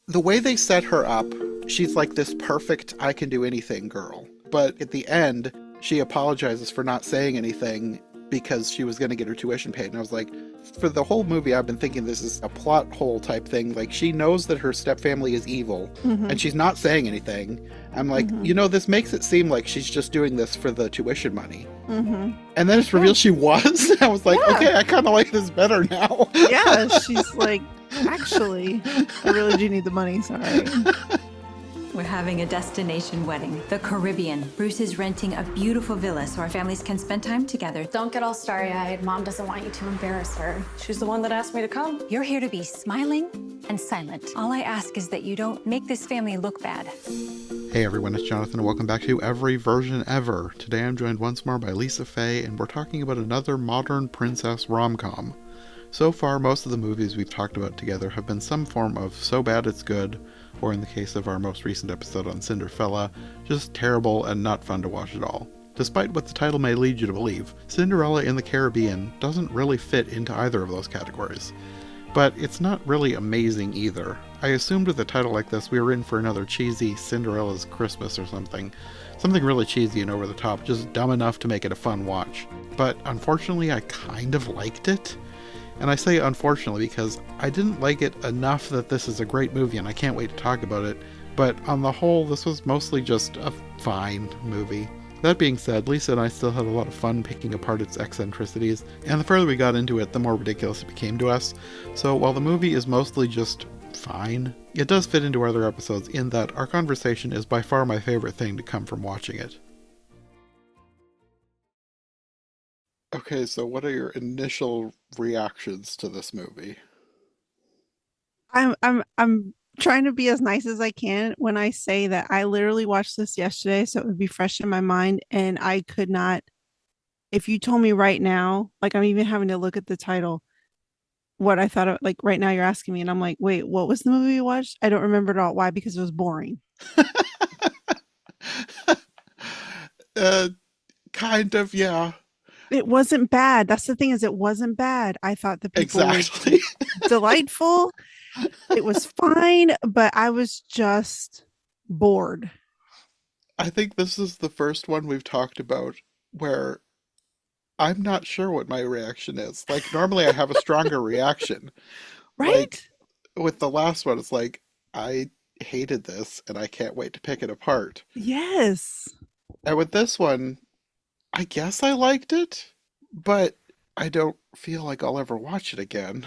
The way they set her up, she's like this perfect I can do anything girl. But at the end, she apologizes for not saying anything because she was going to get her tuition paid. And I was like, for the whole movie, I've been thinking this is a plot hole type thing. Like, she knows that her stepfamily is evil Mm-hmm. and she's not saying anything. I'm like, Mm-hmm. this makes it seem like she's just doing this for the tuition money. Mm-hmm. And then it's Yeah. revealed she was. I was like, Yeah. okay, I kind of like this better now. Yeah. She's like, actually, I really do need the money. Sorry. We're having a destination wedding, the Caribbean. Bruce is renting a beautiful villa so our families can spend time together. Don't get all starry-eyed. Mom doesn't want you to embarrass her. She's the one that asked me to come. You're here to be smiling and silent. All I ask is that you don't make this family look bad. Hey everyone, it's Jonathan and welcome back to Every Version Ever. Today I'm joined once more by Lisa Faye and we're talking about another modern princess rom-com. So far, most of the movies we've talked about together have been some form of so bad it's good, or in the case of our most recent episode on Cinderella, just terrible and not fun to watch at all. Despite what the title may lead you to believe, Cinderella in the Caribbean doesn't really fit into either of those categories. But it's not really amazing either. I assumed with a title like this we were in for another cheesy Cinderella's Christmas or something. Something really cheesy and over the top, just dumb enough to make it a fun watch. But unfortunately I kind of liked it. And I say unfortunately because I didn't like it enough that this is a great movie and I can't wait to talk about it. But on the whole, this was mostly just a fine movie. That being said, Lisa and I still had a lot of fun picking apart its eccentricities, and the further we got into it, the more ridiculous it became to us. So while the movie is mostly just fine, it does fit into our other episodes in that our conversation is by far my favorite thing to come from watching it. Okay, so what are your initial reactions to this movie? I'm trying to be as nice as I can when I say that I literally watched this yesterday, so it would be fresh in my mind, and I could not. If you told me right now, like I'm even having to look at the title, what I thought of, like right now you're asking me, and I'm like, wait, what was the movie you watched? I don't remember it all. Why? Because it was boring. uh, kind of, yeah. It wasn't bad. That's the thing is, it wasn't bad. I thought the people were Exactly. delightful. It was fine, but I was just bored. I think this is the first one we've talked about where I'm not sure what my reaction is. Like, normally I have a stronger reaction. Like, Right? with the last one, it's like, I hated this and I can't wait to pick it apart. Yes. And with this one, I guess I liked it, but I don't feel like I'll ever watch it again.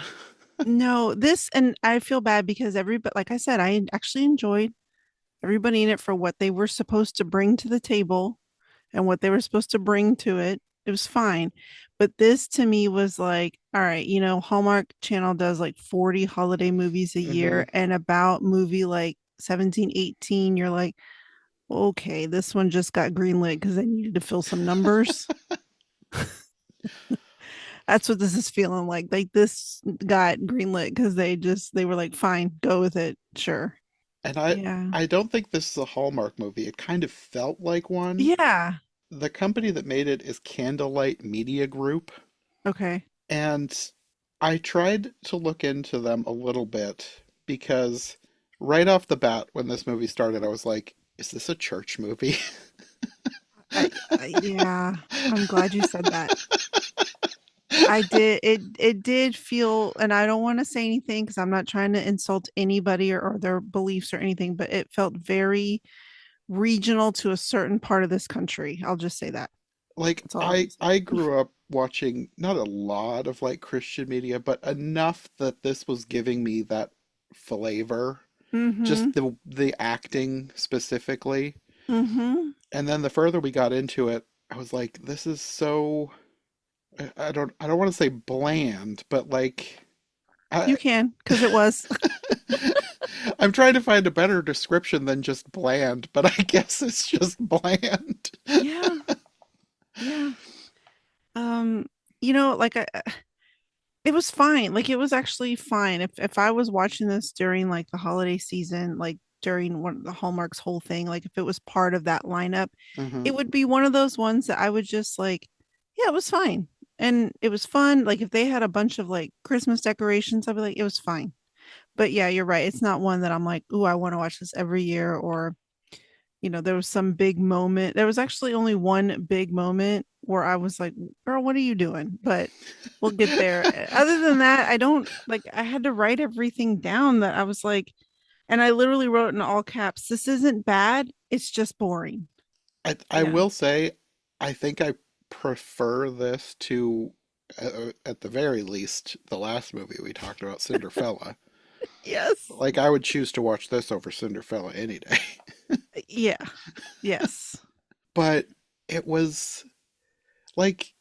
No, this, and I feel bad because everybody, like I said, I actually enjoyed everybody in it for what they were supposed to bring to the table and what they were supposed to bring to it. It was fine. But this to me was like, all right, Hallmark Channel does like 40 holiday movies a Hmm. year, and about movie like 17, 18, you're like, okay, this one just got greenlit because they needed to fill some numbers. That's what this is feeling like. Like this got greenlit because they were like, fine, go with it. Sure. And Yeah. I don't think this is a Hallmark movie. It kind of felt like one. Yeah. The company that made it is Candlelight Media Group, Okay. and I tried to look into them a little bit because right off the bat when this movie started, I was like, is this a church movie? Yeah. I'm glad you said that. I did it did feel, and I don't want to say anything because I'm not trying to insult anybody or their beliefs or anything, but it felt very regional to a certain part of this country. I'll just say that. Like That's all I'll say. I grew up watching not a lot of like Christian media, but enough that this was giving me that flavor. Mm-hmm. Just the acting specifically. Mm-hmm. And then the further we got into it, I was like, this is so I don't want to say bland, but like You I can, because it was. I'm trying to find a better description than just bland, but I guess it's just bland. Yeah. Yeah. Um, like it was fine. Like it was actually fine. If I was watching this during like the holiday season, like during one of the Hallmark's whole thing, like if it was part of that lineup, Hmm. it would be one of those ones that I would just like, yeah, it was fine. And it was fun. Like if they had a bunch of like Christmas decorations, I'd be like, it was fine. But yeah, you're right. It's not one that I'm like, ooh, I want to watch this every year. Or, there was some big moment. There was actually only one big moment where I was like, girl, what are you doing? But we'll get there. Other than that, I don't like, I had to write everything down that I was like, and I literally wrote in all caps, this isn't bad. It's just boring. I Yeah. will say, I think I prefer this to, at the very least, the last movie we talked about, Cinderella. Yes. Like, I would choose to watch this over Cinderella any day. Yeah. Yes. But it was, like,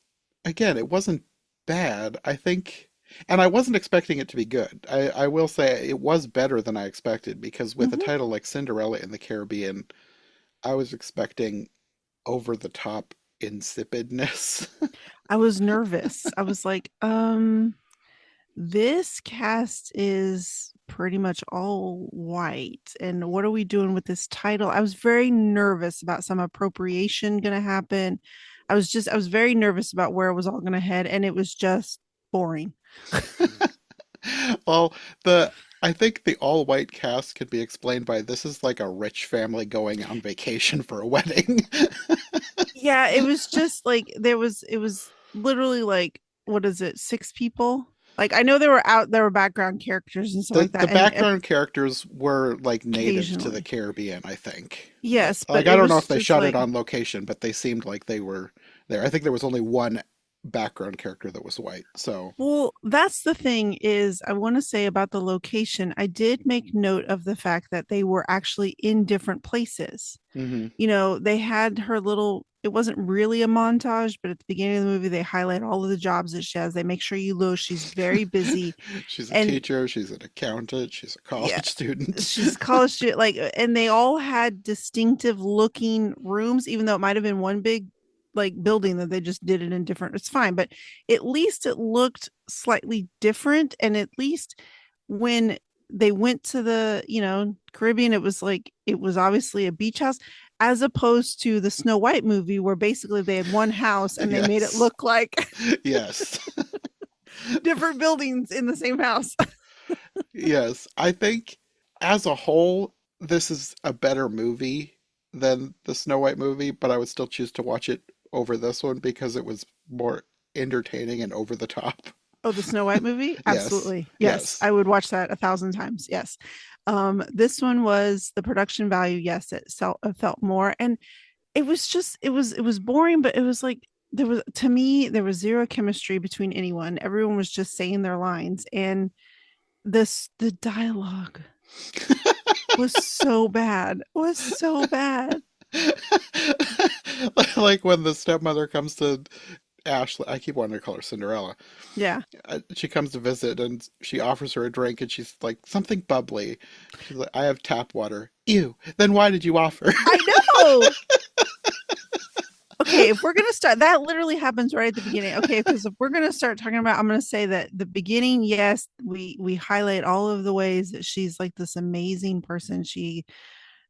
again, it wasn't bad. I think, and I wasn't expecting it to be good. I will say it was better than I expected because with a Hmm. title like Cinderella in the Caribbean, I was expecting over the top insipidness. I was nervous. I was like, this cast is pretty much all white. And what are we doing with this title? I was very nervous about some appropriation going to happen. I was very nervous about where it was all going to head. And it was just boring. Well, the I think the all white cast could be explained by this is like a rich family going on vacation for a wedding. Yeah, it was just like it was literally like, what is it, six people? Like I know there were background characters and stuff The like the that. And background characters were like native to the occasionally. Caribbean, I think. Yes, but Like I it don't know was if they just shot it like, on location, but they seemed like they were there. I think there was only one background character that was white. So, well, that's the thing is I want to say about the location. I did make note of the fact that they were actually in different places. hmm They had her little, it wasn't really a montage, but at the beginning of the movie, they highlight all of the jobs that she has. They make sure you know she's very busy. She's a And teacher, she's an accountant, she's a yeah, college student. she's college student, like, and they all had distinctive looking rooms, even though it might have been one big like building that they just did it in different. It's fine, but at least it looked slightly different. And at least when they went to the, Caribbean, it was like it was obviously a beach house, as opposed to the Snow White movie, where basically they had one house and they made it Yes. look like Yes. different buildings in the same house. Yes. I think as a whole, this is a better movie than the Snow White movie, but I would still choose to watch it over this one because it was more entertaining and over the top. Oh, the Snow White movie? Yes. Absolutely. Yes. Yes. I would watch that 1,000 times. Yes. This one was the production value. Yes, it felt more. And it was just, it was boring, but it was like, to me, there was zero chemistry between anyone. Everyone was just saying their lines. And the dialogue was so bad. Like when the stepmother comes to Ashley, I keep wanting to call her Cinderella. Yeah. She comes to visit and she offers her a drink and she's like, something bubbly. She's like, I have tap water. Ew. Then why did you offer? I know. Okay, if we're gonna start, that literally happens right at the beginning. Okay, because if we're gonna start talking about, I'm gonna say that the beginning, yes, we highlight all of the ways that she's like this amazing person. She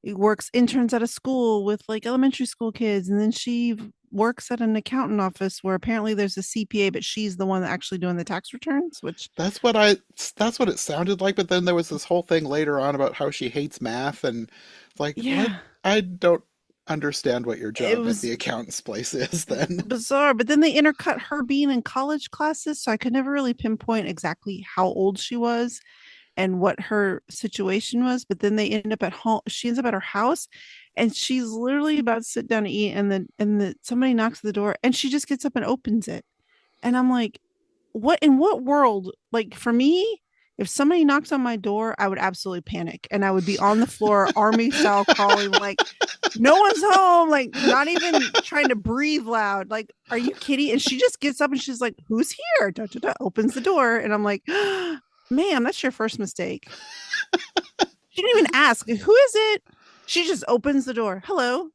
works interns at a school with like elementary school kids, and then she works at an accountant office where apparently there's a CPA, but she's the one that actually doing the tax returns, which That's what it sounded like, but then there was this whole thing later on about how she hates math and like what yeah, I don't understand what your it job at was the accountant's place is then. bizarre. But then they intercut her being in college classes, so I could never really pinpoint exactly how old she was and what her situation was. But then they end up at home. She ends up at her house, and she's literally about to sit down and eat, and then somebody knocks at the door, and she just gets up and opens it. And I'm like, what in what world? Like for me, if somebody knocks on my door, I would absolutely panic and I would be on the floor, army style crawling, like no one's home, like not even trying to breathe loud. Like, are you kidding? And she just gets up and she's like, who's here? Da, da, da, opens the door. And I'm like, ma'am, that's your first mistake. She didn't even ask, who is it? She just opens the door. Hello.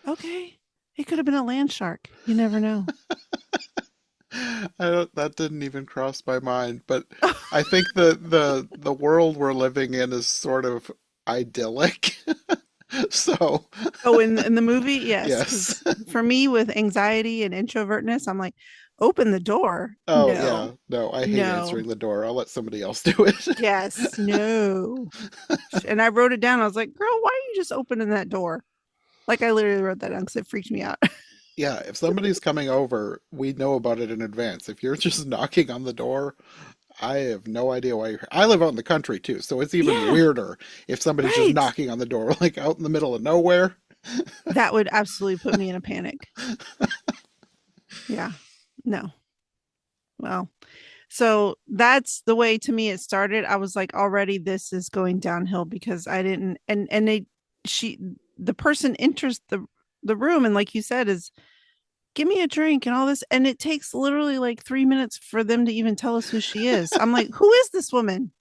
Okay. It could have been a land shark. You never know. That didn't even cross my mind, but I think the world we're living in is sort of idyllic. So, Oh, in the movie, yes. yes. Because for me, with anxiety and introvertness, I'm like, Open the door. Oh, yeah. No. No, I hate No. answering the door. I'll let somebody else do it. Yes. No. And I wrote it down. I was like, girl, why are you just opening that door? Like I literally wrote that down because it freaked me out. Yeah, if somebody's coming over, we know about it in advance. If you're just knocking on the door, I have no idea why you're here. I live out in the country too, so it's even Yeah. weirder if somebody's just Right. knocking on the door, like out in the middle of nowhere. That would absolutely put me in a panic. Yeah. No. Well, so that's the way to me it started. I was like, already this is going downhill because I didn't and they she the person enters the room and like you said is give me a drink and all this and it takes literally like 3 minutes for them to even tell us who she is. I'm like, who is this woman?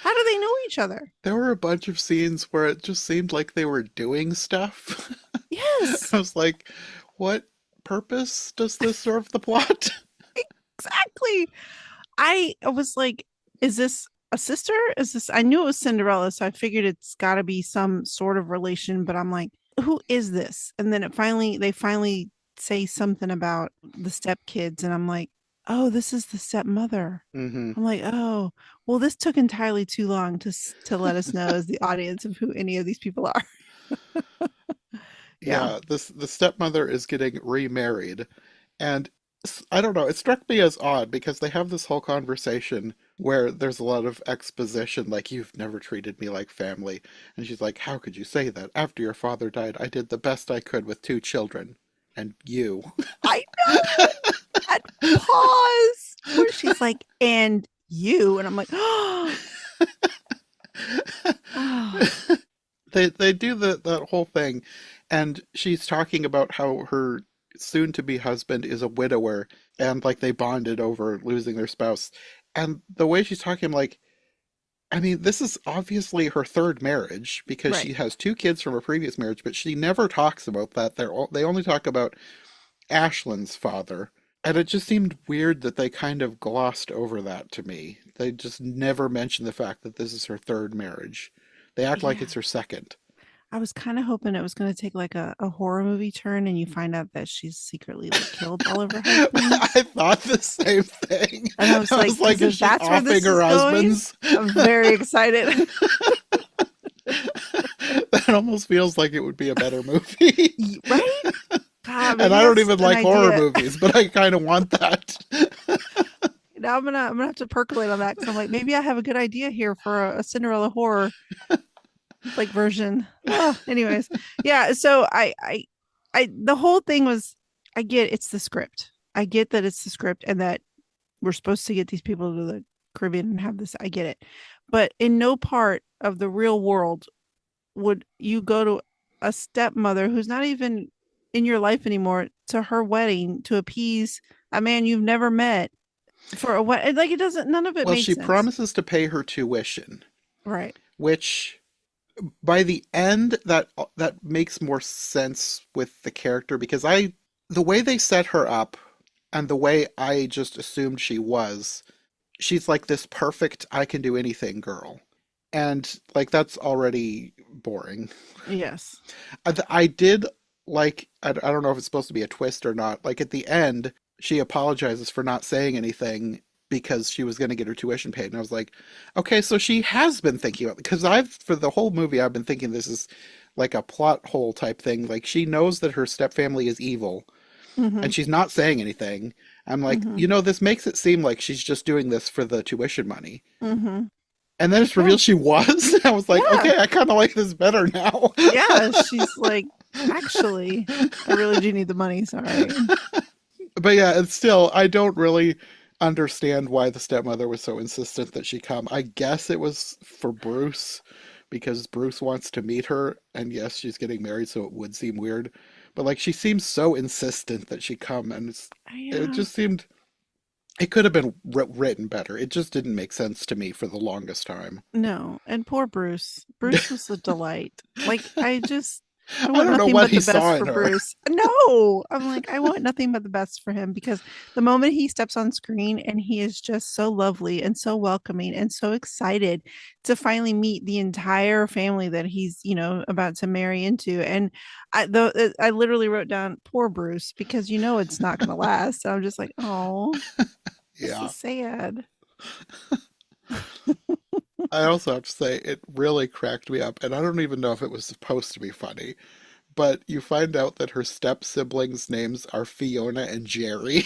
How do they know each other? There were a bunch of scenes where it just seemed like they were doing stuff. Yes. I was like, what purpose does this serve the plot? Exactly. I was like, is this a sister? Is this? I knew it was Cinderella, so I figured it's got to be some sort of relation. But I'm like, who is this? And then they finally say something about the stepkids, and I'm like, oh, this is the stepmother. Hmm. I'm like, oh, well, this took entirely too long to let us know as the audience of who any of these people are. Yeah. Yeah, the stepmother is getting remarried, and I don't know, it struck me as odd because they have this whole conversation where there's a lot of exposition, like, you've never treated me like family. And she's like, how could you say that? After your father died, I did the best I could with two children. And you. I know that pause where she's like, and you, and I'm like, oh, They do that whole thing, and she's talking about how her soon to be husband is a widower, and like they bonded over losing their spouse. And the way she's talking, I'm like, I mean, this is obviously her third marriage because right. she has two kids from a previous marriage, but she never talks about that. They only talk about Ashlyn's father. And it just seemed weird that they kind of glossed over that to me. They just never mention the fact that this is her third marriage. They act like Yeah. it's her second. I was kind of hoping it was going to take like a horror movie turn and you find out that she's secretly like killed all of her husbands. I thought the same thing. And I was I like, was like, 'cause is if she that's where offing this her is going, husbands? I'm very excited. That almost feels like it would be a better movie. Right? God, And maybe I don't that's even an like horror idea. movies, but I kind of want that. Now I'm gonna have to percolate on that because I'm like, maybe I have a good idea here for a Cinderella horror like version. Oh, anyways, yeah. So the whole thing was, I get it's the script. I get that it's the script and that we're supposed to get these people to the Caribbean and have this. I get it, but in no part of the real world would you go to a stepmother who's not even in your life anymore to her wedding to appease a man you've never met for a wedding. Like it doesn't. None of it Well, made she sense. promises to pay her tuition, Right. which by the end that makes more sense with the character because the way they set her up and the way I just assumed she was, she's like this perfect I can do anything girl. And like that's already boring. Yes. I did like I don't know if it's supposed to be a twist or not. Like at the end, she apologizes for not saying anything because she was going to get her tuition paid, and I was like, okay, so she has been thinking about it because I've for the whole movie I've been thinking this is like a plot hole type thing. Like she knows that her stepfamily is evil, Mm-hmm. and she's not saying anything. I'm like, Mm-hmm. this makes it seem like she's just doing this for the tuition money. Mm-hmm. And then it's Yeah. revealed she was. I was like, Yeah. okay, I kind of like this better now. Yeah. She's like, actually, I really do need the money. Sorry. But yeah, it's still, I don't really understand why the stepmother was so insistent that she come. I guess it was for Bruce because Bruce wants to meet her. And yes, she's getting married, so it would seem weird. But like, she seems so insistent that she come. And it Yeah. just seemed, it could have been written better. It just didn't make sense to me for the longest time. No. And poor Bruce. Bruce was a delight. Like, I just, I I want don't know nothing what but he the best saw for in her. Bruce. No, I'm like, I want nothing but the best for him because the moment he steps on screen and he is just so lovely and so welcoming and so excited to finally meet the entire family that he's, about to marry into. And I literally wrote down poor Bruce because it's not going to last. So I'm just like, oh, this Yeah. is sad. I also have to say, it really cracked me up, and I don't even know if it was supposed to be funny, but you find out that her step siblings' names are Fiona and Jerry.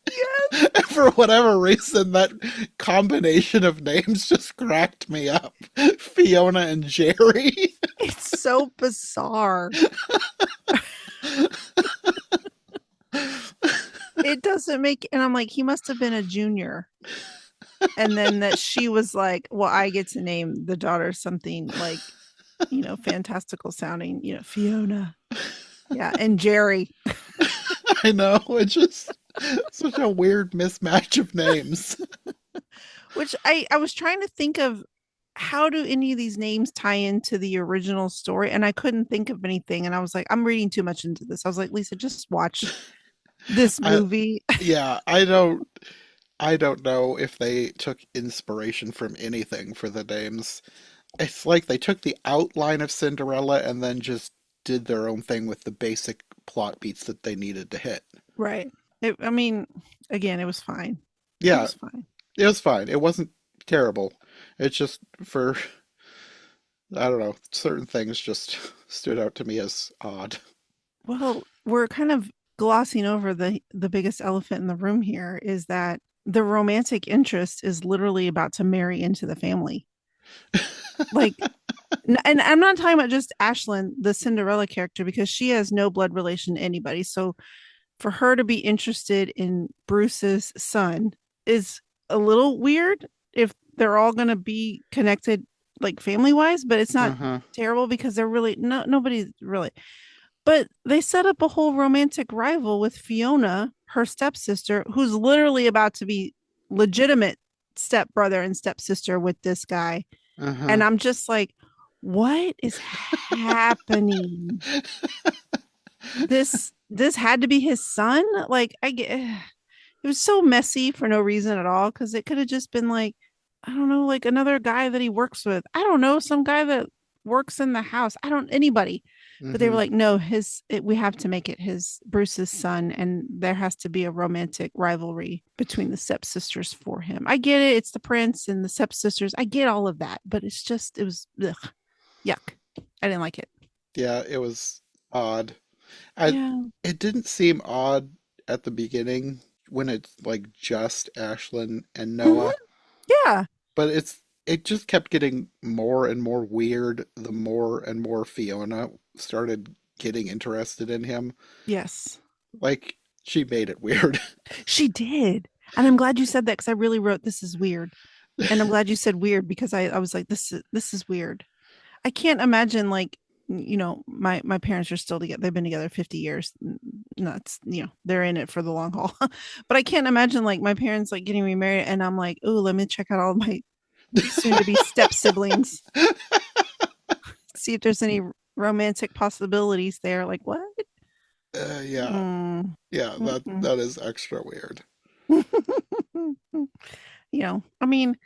Yes, And for whatever reason, that combination of names just cracked me up. Fiona and Jerry. it's so bizarre. It doesn't make, and I'm like, he must have been a junior. And then that she was like, well, I get to name the daughter something like, fantastical sounding, Fiona. Yeah. And Jerry, I know, it's just such a weird mismatch of names. which I was trying to think of how do any of these names tie into the original story? And I couldn't think of anything. And I was like, I'm reading too much into this. I was like, Lisa, just watch this I, movie. yeah, I don't know if they took inspiration from anything for the names. It's like they took the outline of Cinderella and then just did their own thing with the basic plot beats that they needed to hit. Right. I mean, again, it was fine. It Yeah, was fine. it was fine. It wasn't terrible. It's just for, I don't know, certain things just stood out to me as odd. Well, we're kind of glossing over the biggest elephant in the room here is that the romantic interest is literally about to marry into the family. Like, and I'm not talking about just Ashlyn, the Cinderella character, because she has no blood relation to anybody. So for her to be interested in Bruce's son is a little weird if they're all going to be connected, like family wise, but it's not Uh-huh. terrible because they're really nobody's really. But they set up a whole romantic rival with Fiona, her stepsister, who's literally about to be legitimate stepbrother and stepsister with this guy. Uh-huh. And I'm just like, what is happening? This had to be his son? Like I get it was so messy for no reason at all because it could have just been like, I don't know, like another guy that he works with. I don't know, some guy that works in the house. I don't anybody. But they were Mm-hmm. like, no, we have to make it his Bruce's son, and there has to be a romantic rivalry between the stepsisters for him. I get it; it's the prince and the stepsisters. I get all of that, but it was ugh, yuck. I didn't like it. Yeah, it was odd. I Yeah. It didn't seem odd at the beginning when it's like just Ashlyn and Mhm. Noah, Yeah. but it just kept getting more and more weird the more and more Fiona started getting interested in him. Yes. Like she made it weird. She did. And I'm glad you said that because I really wrote this is weird. And I'm glad you said weird because I was like, this is weird. I can't imagine like my parents are still together. They've been together 50 years. Nuts, they're in it for the long haul. But I can't imagine like my parents like getting remarried and I'm like, oh, let me check out all of my soon to be step siblings. See if there's any romantic possibilities there. Like what? Yeah, Mm, yeah, that is extra weird. I mean,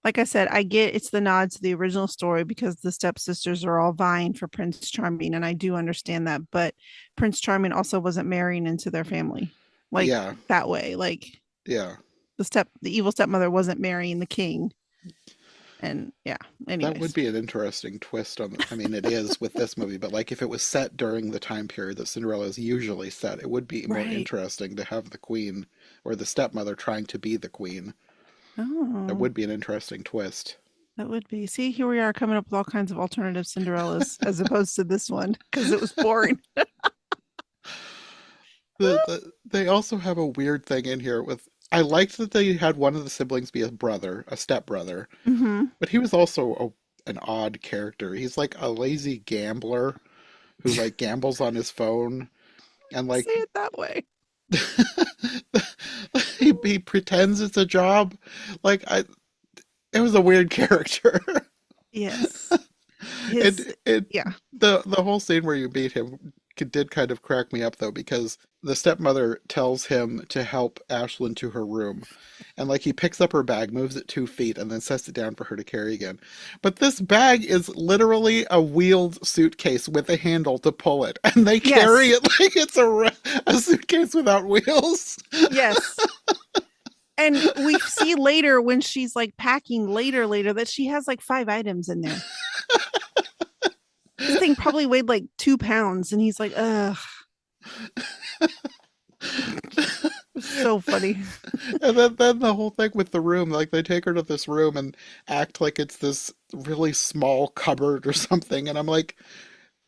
like I said, I get it's the nod to the original story because the stepsisters are all vying for Prince Charming, and I do understand that. But Prince Charming also wasn't marrying into their family like Yeah, that way. Like yeah. the evil stepmother wasn't marrying the king. And yeah, That would anyways. be an interesting twist on I mean, it is with this movie, but like if it was set during the time period that Cinderella is usually set, it would be more Right. interesting to have the queen or the stepmother trying to be the queen. That Oh, would be an interesting twist. that would be. See, here we are coming up with all kinds of alternative Cinderellas as opposed to this one because it was boring. They also have a weird thing in here with I liked that they had one of the siblings be a brother, a stepbrother, Mm-hmm. but he was also an odd character. He's like a lazy gambler who like gambles on his phone and Say like it that way. he pretends it's a job. Like it was a weird character. Yes. his it yeah. the whole scene where you meet him did kind of crack me up though, because the stepmother tells him to help Ashlyn to her room, and like he picks up her bag, moves it 2 feet, and then sets it down for her to carry again. But this bag is literally a wheeled suitcase with a handle to pull it, and they carry Yes. it like it's a suitcase without wheels. Yes. And we see later when she's like packing later that she has like 5 items in there. This thing probably weighed like 2 pounds, and he's like, ugh. So funny. And then the whole thing with the room, like they take her to this room and act like it's this really small cupboard or something, and I'm like,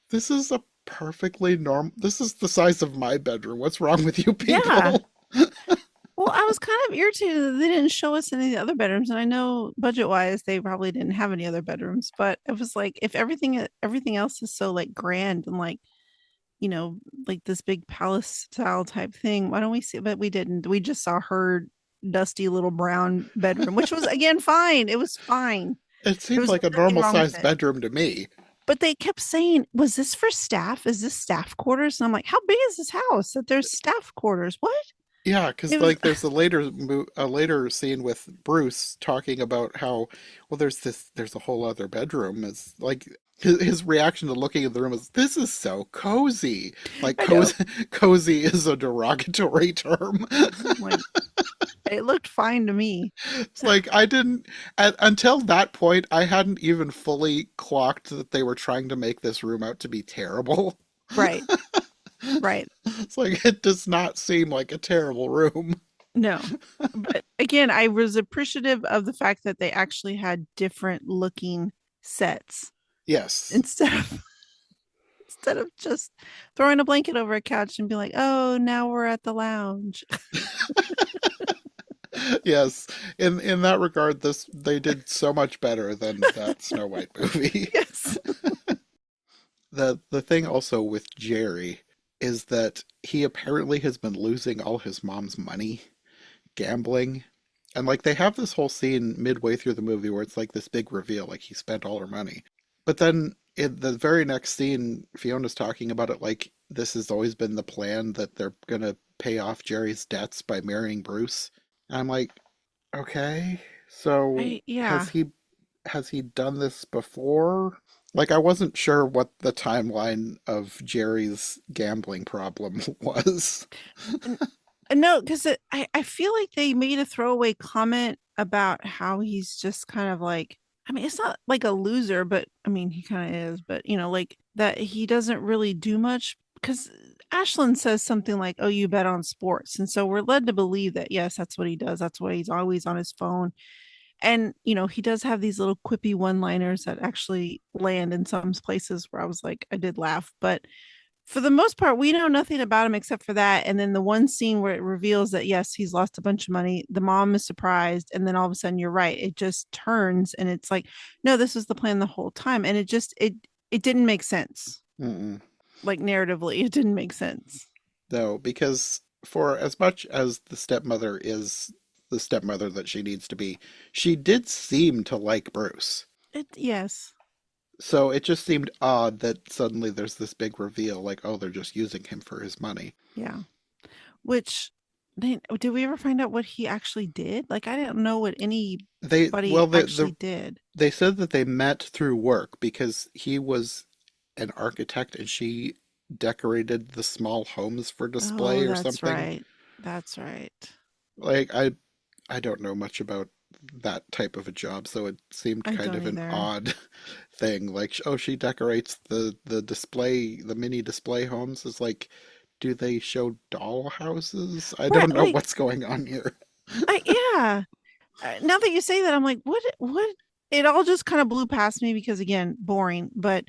this is a perfectly normal. This is the size of my bedroom. What's wrong with you Yeah. people? Well, I was kind of irritated that they didn't show us any of the other bedrooms, and I know budget-wise they probably didn't have any other bedrooms, but it was like if everything else is so like grand and like, you know, like this big palace style type thing, why don't we see? But we didn't. We just saw her dusty little brown bedroom, which was again fine. It was fine. It There seemed was like a nothing normal wrong with sized it. bedroom to me. But they kept saying, "Was this for staff? Is this staff quarters?" And I'm like, "How big is this house that there's staff quarters? What?" Yeah, It because was like there's a later scene with Bruce talking about how, well, there's a whole other bedroom. It's like his reaction to looking at the room is, this is so cozy. Like I know. cozy is a derogatory term. I'm like, it looked fine to me. It's like I didn't until that point I hadn't even fully clocked that they were trying to make this room out to be terrible. Right. Right. It's like it does not seem like a terrible room. No. But again, I was appreciative of the fact that they actually had different looking sets Yes. instead of just throwing a blanket over a couch and be like, "Oh, now we're at the lounge." Yes. In that regard, this they did so much better than that Snow White movie. Yes. The thing also with Jerry is that he apparently has been losing all his mom's money gambling. And like they have this whole scene midway through the movie where it's like this big reveal, like he spent all her money. But then in the very next scene, Fiona's talking about it like this has always been the plan, that they're gonna pay off Jerry's debts by marrying Bruce. And I'm like, okay, so Yeah. has he done this before? Like I wasn't sure what the timeline of Jerry's gambling problem was. No, because I feel like they made a throwaway comment about how he's just kind of like, I mean, it's not like a loser, but I mean, he kind of is, but you know, like that he doesn't really do much because Ashlyn says something like, "Oh, you bet on sports." And so we're led to believe that, yes, that's what he does. That's why he's always on his phone. And, you know, he does have these little quippy one-liners that actually land in some places where I was like, I did laugh, but for the most part, we know nothing about him except for that. And then the one scene where it reveals that, yes, he's lost a bunch of money. The mom is surprised. And then all of a sudden, you're right. It just turns and it's like, no, this was the plan the whole time. And it didn't make sense. Mm-mm. Like narratively, it didn't make sense. No, because for as much as the stepmother is the stepmother that she needs to be, she did seem to like Bruce. Yes. So it just seemed odd that suddenly there's this big reveal, like, oh, they're just using him for his money. Yeah. Which did we ever find out what he actually did? Like, I didn't know what anybody actually did. They said that they met through work because he was an architect and she decorated the small homes for display Oh, or that's something. right. That's right. Like I don't know much about that type of a job, so it seemed I kind don't of an either. odd thing. Like, oh, she decorates the display, the mini display homes. Is like, do they show doll houses? I Right. don't know what's going on here. Yeah. Now that you say that, I'm like, what? It all just kind of blew past me because again, boring. But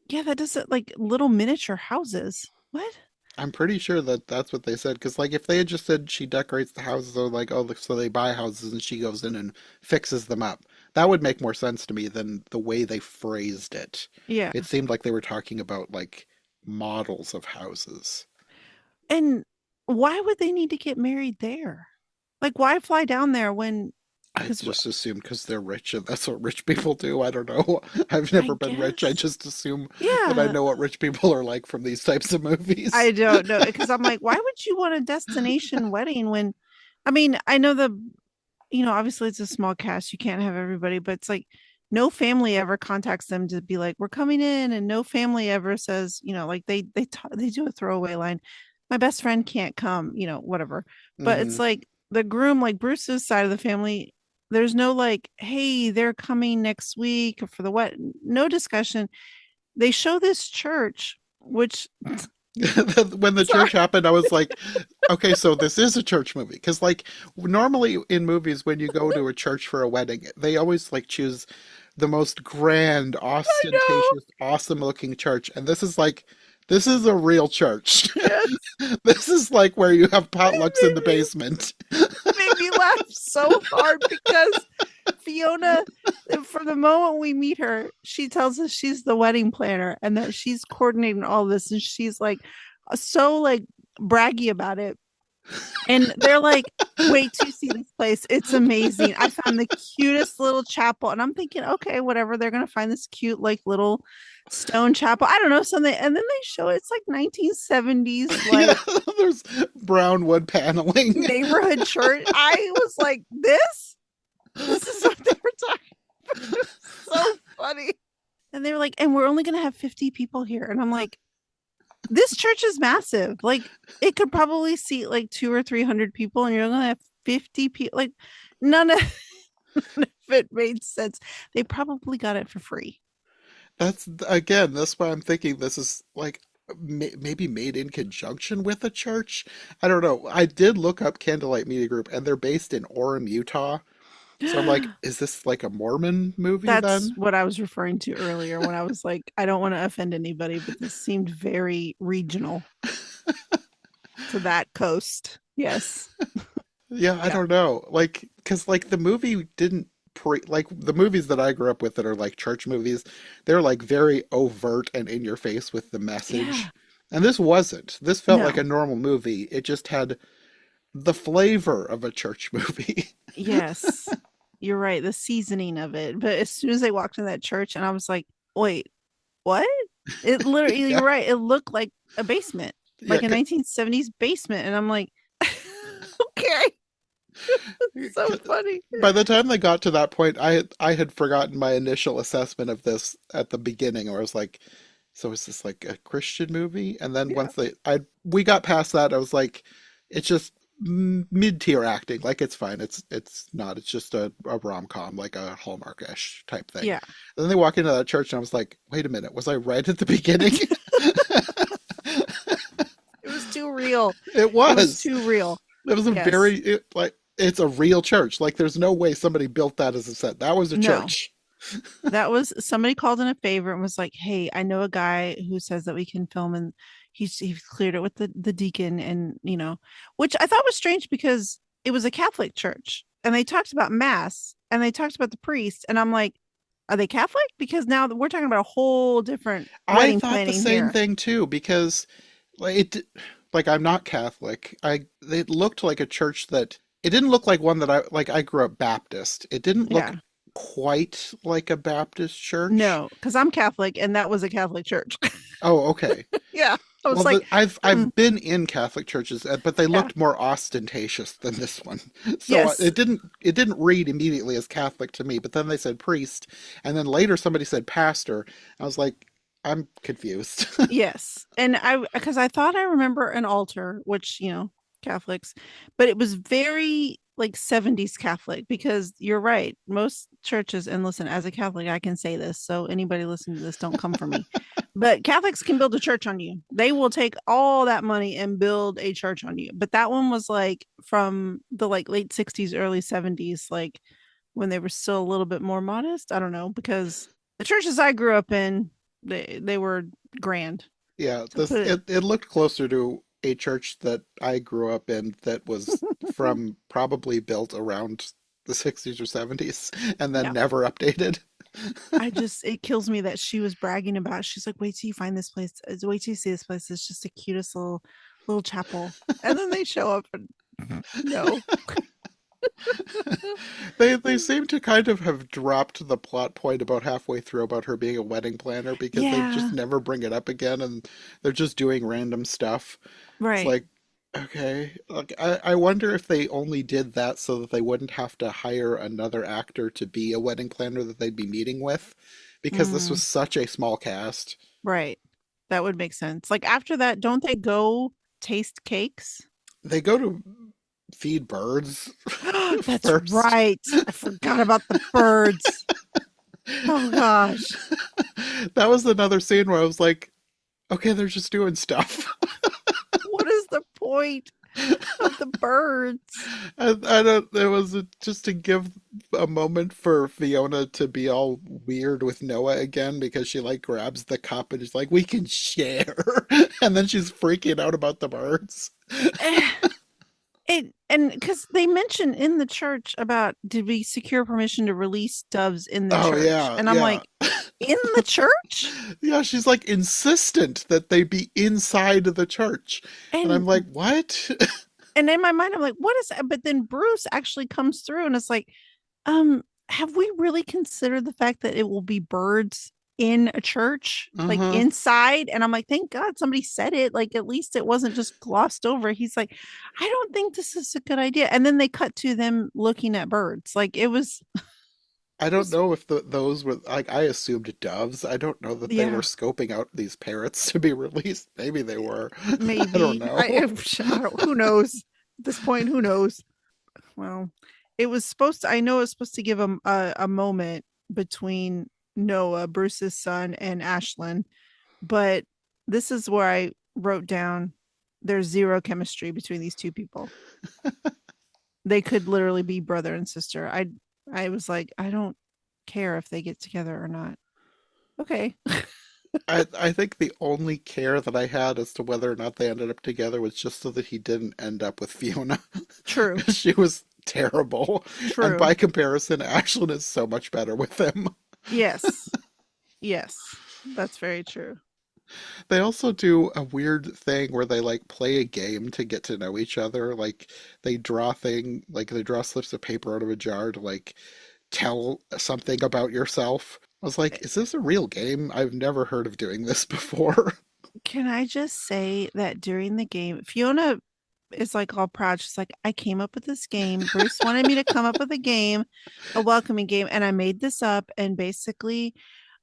yeah, that doesn't like little miniature houses. What? I'm pretty sure that that's what they said. Because like, if they had just said she decorates the houses, or like, oh, so they buy houses and she goes in and fixes them up, that would make more sense to me than the way they phrased it. Yeah. It seemed like they were talking about like models of houses. And why would they need to get married there? Like, why fly down there when I just assume because they're rich and that's what rich people do. I don't know. I've never been rich. I just assume that I Yeah, know what rich people are like from these types of movies. I don't know because I'm like, why would you want a destination wedding when, I mean, I know obviously it's a small cast, you can't have everybody, but it's like no family ever contacts them to be like, we're coming in, and no family ever says, like they do a throwaway line, my best friend can't come, whatever. But Hmm. it's like the groom, like Bruce's side of the family, there's no like, hey, they're coming next week for the wedding. No discussion. They show this church, which When the sorry, church happened, I was like, okay, so this is a church movie. Because, like, normally in movies, when you go to a church for a wedding, they always, like, choose the most grand, I know. ostentatious, awesome looking church. And this is like, this is a real church. Yes. This is like where you have It potlucks in the basement. made me laugh so hard because Fiona, from the moment we meet her, she tells us she's the wedding planner and that she's coordinating all this, and she's like so like braggy about it. And they're like, wait to see this place. It's amazing. I found the cutest little chapel. And I'm thinking, okay, whatever. They're gonna find this cute, like little stone chapel. I don't know, something. And then they show it's like 1970s, Yeah, like there's brown wood paneling. neighborhood church. I was like, this is what they were talking about. It was so funny. And they were like, and we're only gonna have 50 people here. And I'm like, this church is massive. Like it could probably seat like 200 or 300 people, and you're gonna have 50 people. Like none of, none of it made sense. They probably got it for free. That's why I'm thinking this is like maybe made in conjunction with a church. I don't know. I did look up Candlelight Media Group, and they're based in Orem, Utah. So I'm like, is this like a Mormon movie That's then? what I was referring to earlier when I was like, I don't want to offend anybody, but this seemed very regional to that coast. Yes. Yeah, I Yeah. don't know. Like, because like the movie didn't like the movies that I grew up with that are like church movies, they're like very overt and in your face with the Yeah. message. And this wasn't. This felt like No. a normal movie. It just had the flavor of a church movie. Yes. You're right. The seasoning of it. But as soon as they walked in that church, and I was like, wait, what? It literally, Yeah, you're right. It looked like a basement, yeah. like a 1970s basement. And I'm like, okay. So funny. By the time they got to that point, I had forgotten my initial assessment of this at the beginning, where I was like, so is this like a Christian movie? And then Yeah. once we got past that, I was like, it's just mid-tier acting. Like it's fine. It's not. It's just a rom-com, like a Hallmark-ish type thing. Yeah. And then they walk into that church, and I was like, wait a minute, was I right at the beginning? It was too real. It It was was. too real. It was a Yes. like it's a real church. Like there's no way somebody built that as a set. That was a No. church. That was somebody called in a favor and was like, "Hey, I know a guy who says that we can film," and he's cleared it with the deacon, and which I thought was strange because it was a Catholic church, and they talked about mass, and they talked about the priest, and I'm like, are they Catholic? Because now we're talking about a whole different I wedding thought the planning same here. thing too because like like I'm not Catholic. It looked like a church that it didn't look like one that I grew up Baptist. It didn't look Yeah, quite like a Baptist church. no, because I'm Catholic, and that was a Catholic church. Oh, okay. Yeah, I was Well, like, I've been in Catholic churches, but they yeah, looked more ostentatious than this one. So yes, it didn't read immediately as Catholic to me. But then they said priest, and then later somebody said pastor. I was like, I'm confused. yes. And because I thought I remember an altar, which, Catholics, but it was very like 70s Catholic, because you're right. Most churches, and listen, as a Catholic, I can say this. So anybody listening to this, don't come for me. But Catholics can build a church on you. They will take all that money and build a church on you. But that one was like from the like late 60s, early 70s, like when they were still a little bit more modest. I don't know, because the churches I grew up in, they were grand, Yeah, to put it. it looked closer to a church that I grew up in that was from probably built around the 60s or 70s and then Yeah. never updated. It kills me that she was bragging about, she's like, wait till you find this place. Wait till you see this place. It's just the cutest little chapel. And then they show up and no. They seem to kind of have dropped the plot point about halfway through about her being a wedding planner because they just Yeah, never bring it up again and they're just doing random stuff. It's right. like, okay. Like, I wonder if they only did that so that they wouldn't have to hire another actor to be a wedding planner that they'd be meeting with because this Mm, was such a small cast. right. That would make sense. Like after that, don't they go taste cakes? They go to feed birds That's first. right. I forgot about the birds. Oh gosh. That was another scene where I was like, okay, they're just doing stuff. What is the point of the birds? I don't, it was just to give a moment for Fiona to be all weird with Noah again because she like grabs the cup and is like, we can share. And then she's freaking out about the birds. Eh, and because they mention in the church about did we secure permission to release doves in the Oh, church? yeah, And I'm yeah. like, in the church? Yeah, she's like insistent that they be inside the church. And I'm And like, what? and in my mind, I'm like, what is that? But then Bruce actually comes through and it's like, have we really considered the fact that it will be birds in a church, like Uh-huh. inside? And I'm like, thank God somebody said it. Like at least it wasn't just glossed over. He's like, I don't think this is a good idea. And then they cut to them looking at birds. Like it was, I it don't was know if those were like I assumed doves. I don't know that they were yeah, scoping out these parrots to be released. Maybe they were. I don't maybe. know. I don't, who knows? At this point, who knows? Well, it was supposed to, I know it was supposed to give a moment between Noah, Bruce's son, and Ashlyn, but this is where I wrote down there's zero chemistry between these two people. They could literally be brother and sister. I was like, I don't care if they get together or not. Okay. I think the only care that I had as to whether or not they ended up together was just so that he didn't end up with Fiona. True. 'Cause she was terrible. And True. by comparison, Ashlyn is so much better with him. Yes. Yes. That's very true. They also do a weird thing where they like play a game to get to know each other. Like they draw slips of paper out of a jar to like tell something about yourself. I was like, is this a real game? I've never heard of doing this before. Can I just say that during the game, Fiona is like all proud. She's like, I came up with this game. Bruce wanted me to come up with a game, a welcoming game, and I made this up. And basically,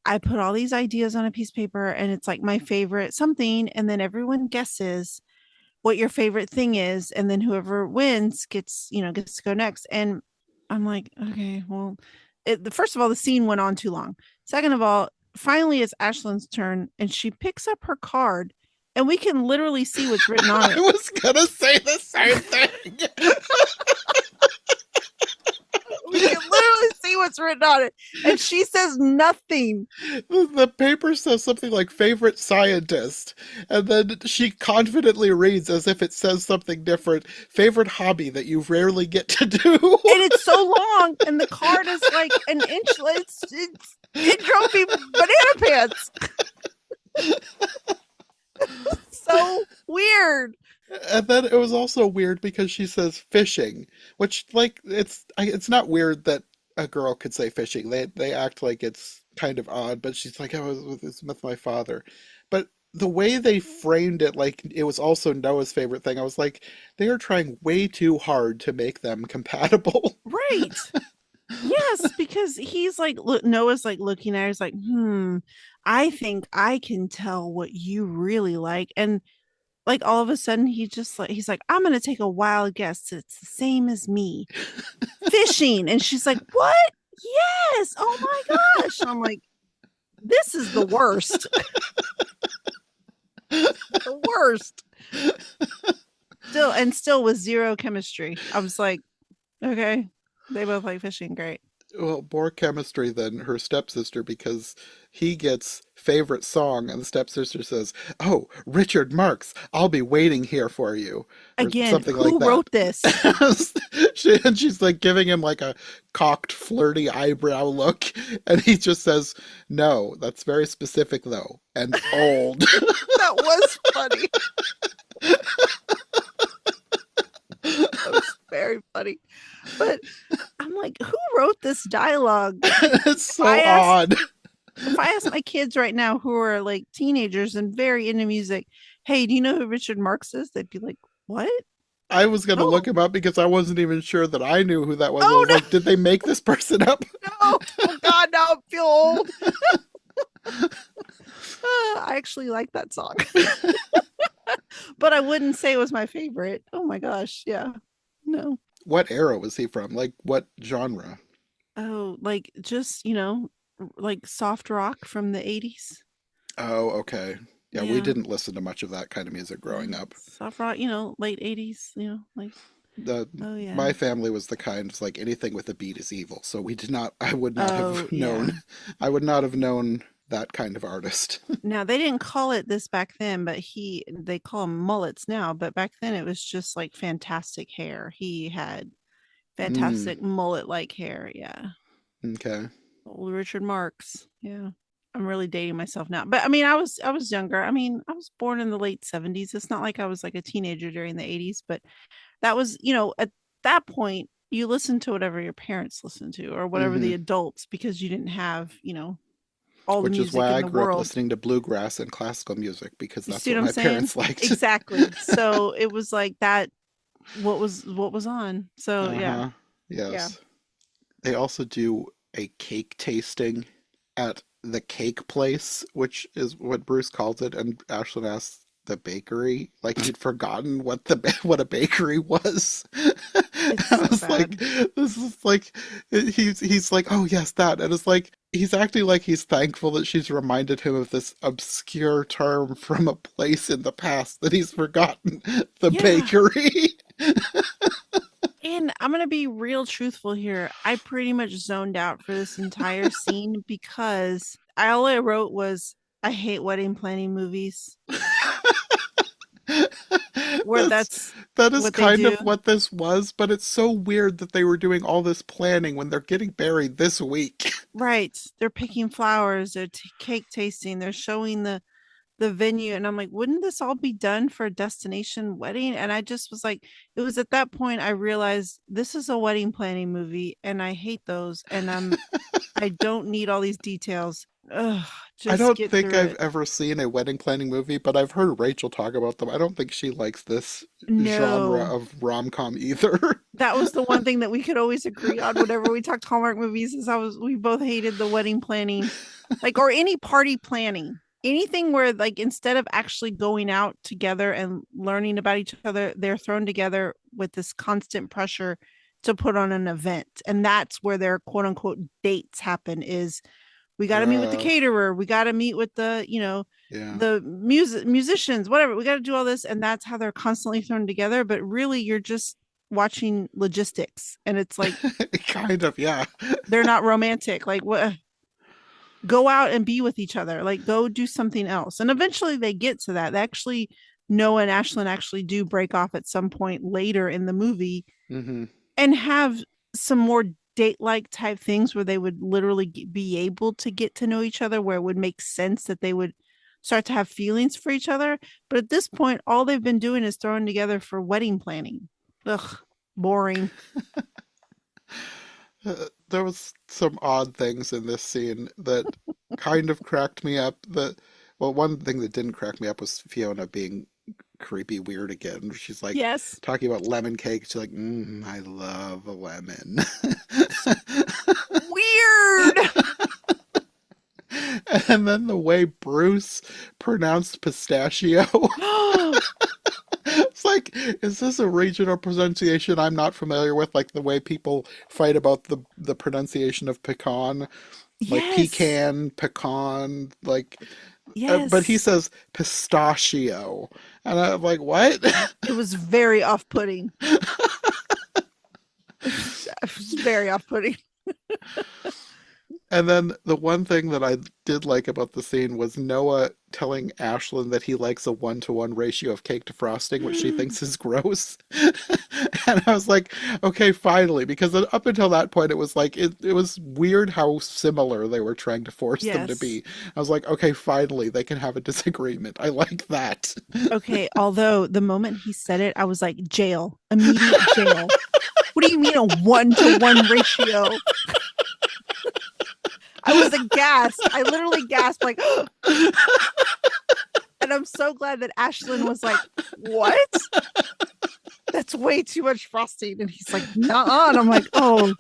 I put all these ideas on a piece of paper, and it's like my favorite something. And then everyone guesses what your favorite thing is. And then whoever wins gets to go next. And I'm like, okay, well, first of all, the scene went on too long. Second of all, finally it's Ashlyn's turn and she picks up her card and we can literally see what's written on I it. was gonna say the same thing. We can literally see what's written on it. And she says nothing. The paper says something like favorite scientist, and then she confidently reads as if it says something different, favorite hobby that you rarely get to do. And it's so long and the card is like an inch. It drove me banana pants. So weird. And then it was also weird because she says fishing, which like it's not weird that a girl could say fishing. They act like it's kind of odd, but she's like, I was with my father. But the way they framed it, like it was also Noah's favorite thing, I was like, they are trying way too hard to make them compatible. Right. Yes, because he's like, look, Noah's like looking at her, he's like, I think I can tell what you really like. And like all of a sudden he's like, I'm gonna take a wild guess. It's the same as me. Fishing. And she's like, what? Yes. Oh my gosh. I'm like, this is the worst. The worst. Still with zero chemistry. I was like, okay, they both like fishing. Great. Well, more chemistry than her stepsister because he gets favorite song and the stepsister says, "Oh, Richard Marx, I'll be waiting here for you," or Again, something like who that. wrote this? And she's like giving him like a cocked, flirty eyebrow look, and he just says, "No, that's very specific though, and old." That was funny. That was very funny. But I'm like, who wrote this dialogue? It's so I asked- odd. If I ask my kids right now who are like teenagers and very into music, hey, do you know who Richard Marx is? They'd be like, what? I was going to No. look him up because I wasn't even sure that I knew who that was. I Oh, was no. like, did they make this person up? No. Oh, God, now I feel old. I actually like that song. But I wouldn't say it was my favorite. Oh, my gosh. Yeah. No. What era was he from? Like, what genre? Oh, like just, like soft rock from the 80s. Oh, okay. Yeah, we Yeah. didn't listen to much of that kind of music growing up. Soft rock, late 80s, like, oh, yeah. My family was the kind of like anything with a beat is evil. So I would not have known. Yeah. I would not have known that kind of artist. Now, they didn't call it this back then, but they call them mullets now. But back then it was just like fantastic hair. He had fantastic mullet-like hair. Yeah. Okay. Old Richard Marx. Yeah. I'm really dating myself now. But I mean, I was younger. I mean, I was born in the late 70s. It's not like I was like a teenager during the 80s, but that was, at that point, you listen to whatever your parents listened to or whatever the adults, because you didn't have, all the Which music is why in I the grew up world. listening to bluegrass and classical music, because You that's see what I'm my saying? parents liked. Exactly. So it was like that, what was on. So yeah. Yes. Yeah. They also do a cake tasting at the cake place, which is what Bruce calls it, and Ashlyn asks the bakery, like he'd forgotten what a bakery was. It's I was so like, bad. this is like, he's like, oh yes, that, and it's like he's acting like he's thankful that she's reminded him of this obscure term from a place in the past that he's forgotten, the Yeah. bakery. And I'm going to be real truthful here. I pretty much zoned out for this entire scene because all I wrote was, I hate wedding planning movies. Where that is what they kind of do. what this was, but it's so weird that they were doing all this planning when they're getting married this week. Right. They're picking flowers. They're cake tasting. They're showing the venue. And I'm like, wouldn't this all be done for a destination wedding? And I just was like, it was at that point I realized this is a wedding planning movie and I hate those. And I don't need all these details. Ugh, just I don't get think through I've it. ever seen a wedding planning movie, but I've heard Rachel talk about them. I don't think she likes this genre No. of rom-com either. That was the one thing that we could always agree on whenever we talked Hallmark movies, is we both hated the wedding planning, like, or any party planning, anything where like instead of actually going out together and learning about each other, they're thrown together with this constant pressure to put on an event. And that's where their quote unquote dates happen, is we got to meet with the caterer, we got to meet with the, the musicians, whatever, we got to do all this. And that's how they're constantly thrown together. But really, you're just watching logistics, and it's like kind of, yeah. They're not romantic. Like, what? Go out and be with each other. Like, go do something else. And eventually they get to that. They actually, Noah and Ashlyn actually do break off at some point later in the movie and have some more date-like type things where they would literally be able to get to know each other, where it would make sense that they would start to have feelings for each other. But at this point, all they've been doing is throwing together for wedding planning. Ugh, boring. There was some odd things in this scene that kind of cracked me up. One thing that didn't crack me up was Fiona being creepy weird again. She's like, yes, talking about lemon cake. She's like, I love a lemon. Weird. And then the way Bruce pronounced pistachio. It's like, is this a regional pronunciation I'm not familiar with? Like the way people fight about the pronunciation of pecan, like pecan, pecan, like. Yes. But he says pistachio, and I'm like, what? It was very off-putting. It was very off-putting. And then the one thing that I did like about the scene was Noah telling Ashlyn that he likes a 1-to-1 ratio of cake to frosting, which she thinks is gross. And I was like, okay, finally, because up until that point, it was like, it was weird how similar they were trying to force them to be. I was like, okay, finally, they can have a disagreement. I like that. Okay, although the moment he said it, I was like, jail, immediate jail. What do you mean a 1-to-1 ratio? I was aghast. I literally gasped like, and I'm so glad that Ashlyn was like, what? That's way too much frosting. And he's like, nuh-uh. And I'm like, oh.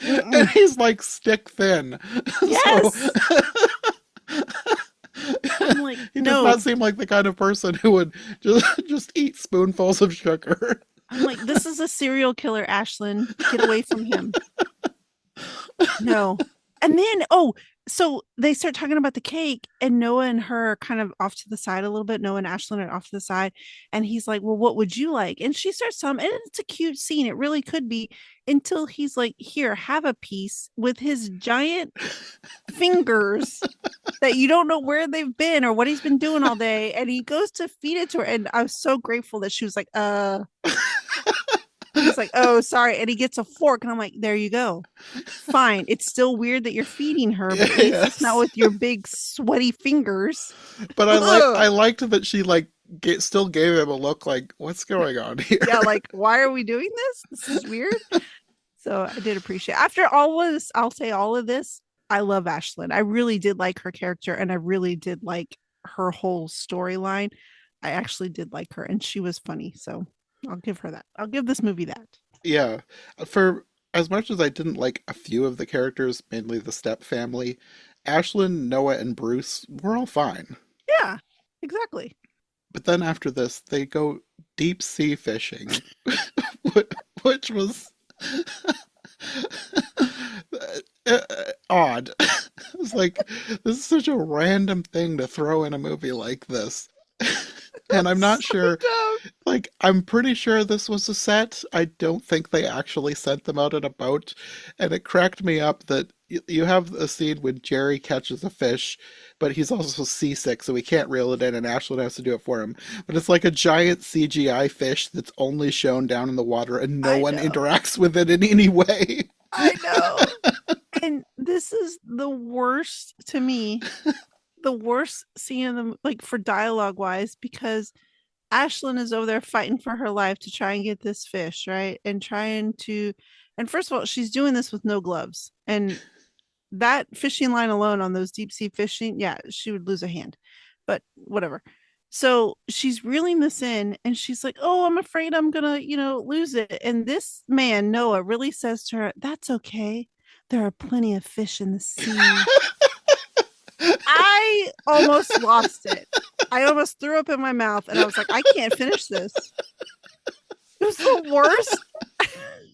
And he's like stick thin. Yes. So, I'm like, he no. does not seem like the kind of person who would just eat spoonfuls of sugar. I'm like, this is a serial killer, Ashlyn. Get away from him. No. And then, so they start talking about the cake, and Noah and her are kind of off to the side a little bit. Noah and Ashlyn are off to the side. And he's like, well, what would you like? And she starts telling him, and it's a cute scene. It really could be, until he's like, here, have a piece, with his giant fingers that you don't know where they've been or what he's been doing all day. And he goes to feed it to her. And I was so grateful that she was like, he's like, oh, sorry. And he gets a fork. And I'm like, there you go. Fine. It's still weird that you're feeding her, but at least it's not with your big sweaty fingers. But I liked that she like still gave him a look like, what's going on here? Yeah, like, why are we doing this? This is weird. So I did appreciate it. After all of this, I'll say all of this, I love Ashlyn. I really did like her character, and I really did like her whole storyline. I actually did like her, and she was funny. So I'll give her that. I'll give this movie that. Yeah. For as much as I didn't like a few of the characters, mainly the step family, Ashlyn, Noah, and Bruce were all fine. Yeah, exactly. But then after this, they go deep sea fishing, which was odd. It's like, this is such a random thing to throw in a movie like this. And I'm not sure, like, I'm pretty sure this was a set. I don't think they actually sent them out in a boat. And it cracked me up that you have a scene when Jerry catches a fish, but he's also seasick, so he can't reel it in, and Ashlyn has to do it for him. But it's like a giant CGI fish that's only shown down in the water, and no one interacts with it in any way. I know. And this is the worst to me. The worst scene in the, like, for dialogue wise, because Ashlyn is over there fighting for her life to try and get this fish, right? And first of all, she's doing this with no gloves. And that fishing line alone on those deep sea fishing, yeah, she would lose a hand. But whatever. So she's reeling this in, and she's like, oh, I'm afraid I'm gonna, lose it. And this man, Noah, really says to her, that's okay. There are plenty of fish in the sea. I almost lost it. I almost threw up in my mouth, and I was like, I can't finish this. It was the worst.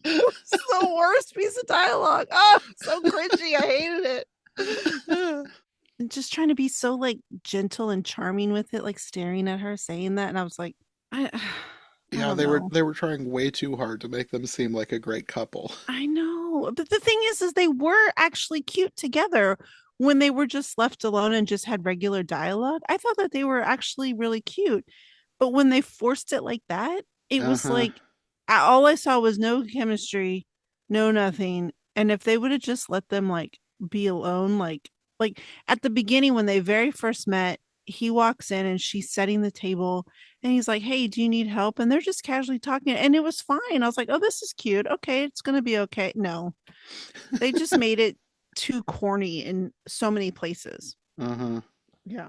It was the worst piece of dialogue. Oh, so cringy. I hated it. And just trying to be so like gentle and charming with it, like staring at her, saying that, and I was like, yeah, they were trying way too hard to make them seem like a great couple. I know, but the thing is they were actually cute together. When they were just left alone and just had regular dialogue, I thought that they were actually really cute. But when they forced it like that, it was like, all I saw was no chemistry, no nothing. And if they would have just let them like be alone, like at the beginning when they very first met, he walks in and she's setting the table, and he's like, hey, do you need help? And they're just casually talking, and it was fine. I was like, oh, this is cute. Okay, it's gonna be okay. No, they just made it too corny in so many places. Yeah.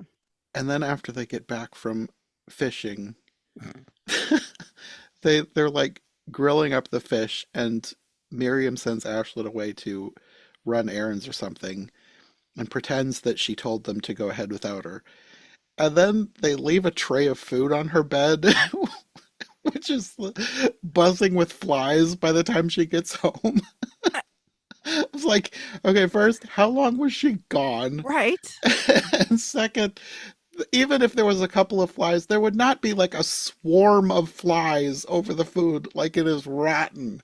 And then after they get back from fishing, they're like grilling up the fish, and Miriam sends Ashlyn away to run errands or something and pretends that she told them to go ahead without her. And then they leave a tray of food on her bed, which is buzzing with flies by the time she gets home. I was like, okay, first, how long was she gone? Right. And second, even if there was a couple of flies, there would not be like a swarm of flies over the food like it is rotten.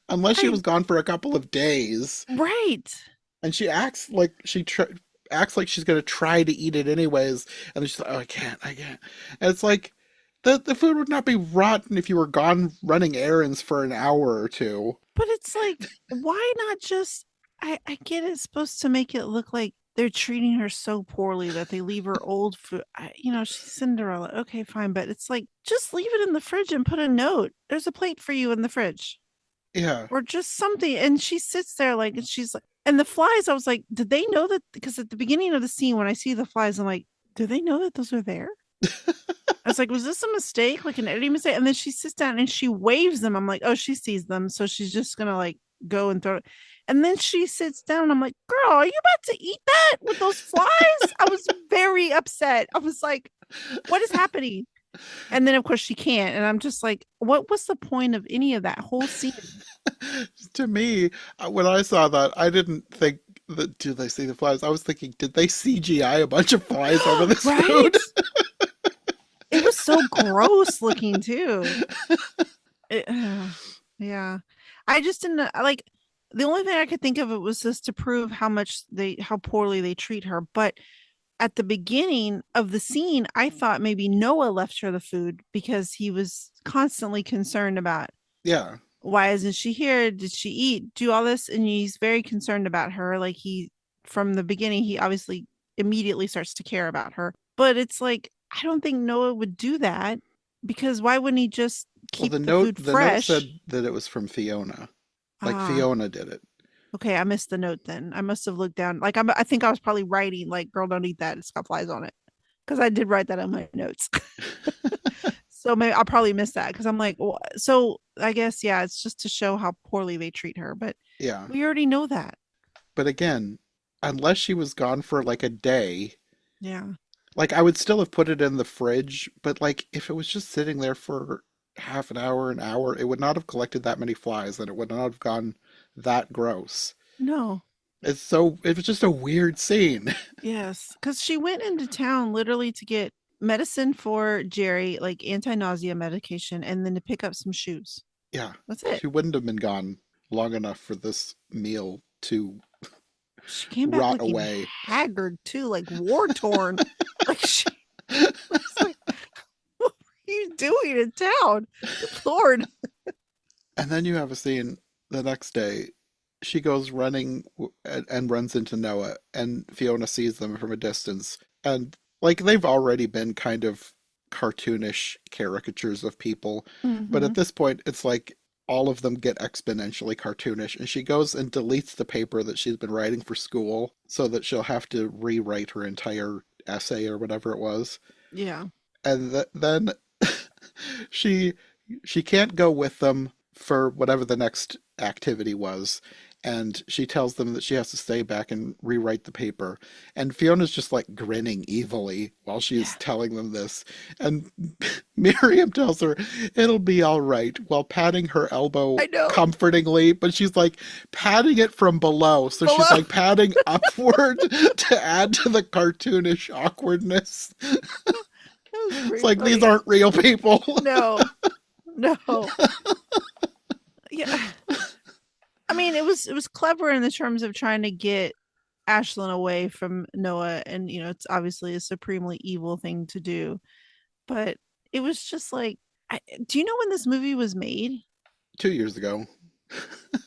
Unless she was gone for a couple of days. Right. And she acts like acts like she's going to try to eat it anyways. And then she's like, oh, I can't. And it's like, the food would not be rotten if you were gone running errands for an hour or two. But it's like, why not just, I get it's supposed to make it look like they're treating her so poorly that they leave her old food. She's Cinderella. Okay, fine. But it's like, just leave it in the fridge and put a note. There's a plate for you in the fridge. Yeah. Or just something. And she sits there like, and she's like, and the flies, I was like, did they know that? Because at the beginning of the scene, when I see the flies, I'm like, do they know that those are there? I was like, was this a mistake? Like an editing mistake? And then she sits down and she waves them. I'm like, oh, she sees them. So she's just going to like go and throw it. And then she sits down. I'm like, girl, are you about to eat that with those flies? I was very upset. I was like, what is happening? And then, of course, she can't. And I'm just like, what was the point of any of that whole scene? To me, when I saw that, I didn't think that, did they see the flies? I was thinking, did they CGI a bunch of flies over this food? It was so gross looking, too. Yeah. I just didn't like, the only thing I could think of it was just to prove how poorly they treat her. But at the beginning of the scene, I thought maybe Noah left her the food because he was constantly concerned about, Yeah. why isn't she here? Did she eat? Do all this? And he's very concerned about her. Like from the beginning, he obviously immediately starts to care about her. But it's like, I don't think Noah would do that, because why wouldn't he just keep the food fresh? The note said that it was from Fiona. Like Fiona did it. Okay, I missed the note then. I must have looked down. Like I think I was probably writing like, girl, don't eat that. It's got flies on it. Because I did write that on my notes. So maybe I'll probably miss that, because I'm like, well, so I guess, yeah, it's just to show how poorly they treat her. But yeah, we already know that. But again, unless she was gone for like a day, yeah, like I would still have put it in the fridge. But like if it was just sitting there for half an hour, it would not have collected that many flies, and it would not have gone that gross. No. It was just a weird scene. Yes, because she went into town literally to get medicine for Jerry, like anti-nausea medication, and then to pick up some shoes. Yeah. That's it. She wouldn't have been gone long enough for this meal to she came back rot away. Haggard too, like war-torn. Like she was like, what are you doing in town? Lord. And then you have a scene the next day. She goes running and runs into Noah, and Fiona sees them from a distance. And like they've already been kind of cartoonish caricatures of people. Mm-hmm. But at this point, it's like all of them get exponentially cartoonish. And she goes and deletes the paper that she's been writing for school so that she'll have to rewrite her entire essay or whatever it was. Yeah. And then she can't go with them for whatever the next activity was. And she tells them that she has to stay back and rewrite the paper. And Fiona's just like grinning evilly while she's telling them this. And Miriam tells her it'll be all right while patting her elbow comfortingly. But she's like patting it from below. So she's like patting upward to add to the cartoonish awkwardness. It's like, funny. These aren't real people. No. Yeah. I mean, it was clever in the terms of trying to get Ashlyn away from Noah, and it's obviously a supremely evil thing to do. But it was just like, do you know when this movie was made? 2 years ago.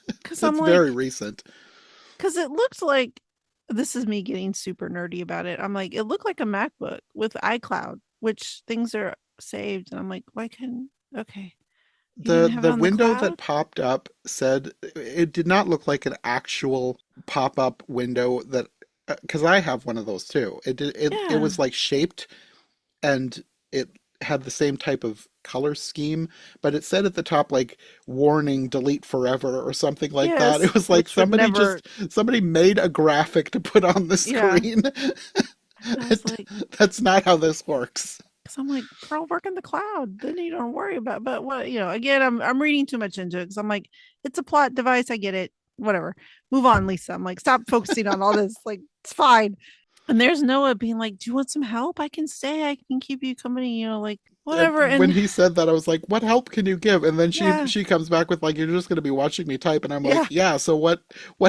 Because it's very recent. Because it looked like, this is me getting super nerdy about it. I'm like, it looked like a MacBook with iCloud, which things are saved, and I'm like, why couldn't? Okay. The window that popped up said it did not look like an actual pop-up window, that because I have one of those too. It was like shaped, and it had the same type of color scheme, but it said at the top like warning, delete forever or something like that. It was like somebody made a graphic to put on the screen. That's not how this works. Because I'm like, girl, work in the cloud. Then you don't worry about. But what again, I'm reading too much into it, because I'm like, it's a plot device. I get it. Whatever. Move on, Lisa. I'm like, stop focusing on all this. Like, it's fine. And there's Noah being like, do you want some help? I can stay. I can keep you company. Like whatever. And when he said that, I was like, what help can you give? And then she comes back with like, you're just going to be watching me type. And I'm like, yeah. So what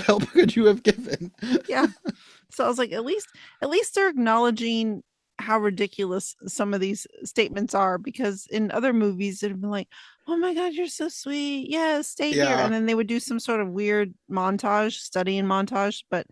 help could you have given? Yeah. So I was like, at least they're acknowledging how ridiculous some of these statements are, because in other movies it have been like, oh my God, you're so sweet. Yeah, stay here. Yeah, And then they would do some sort of weird montage, studying montage. But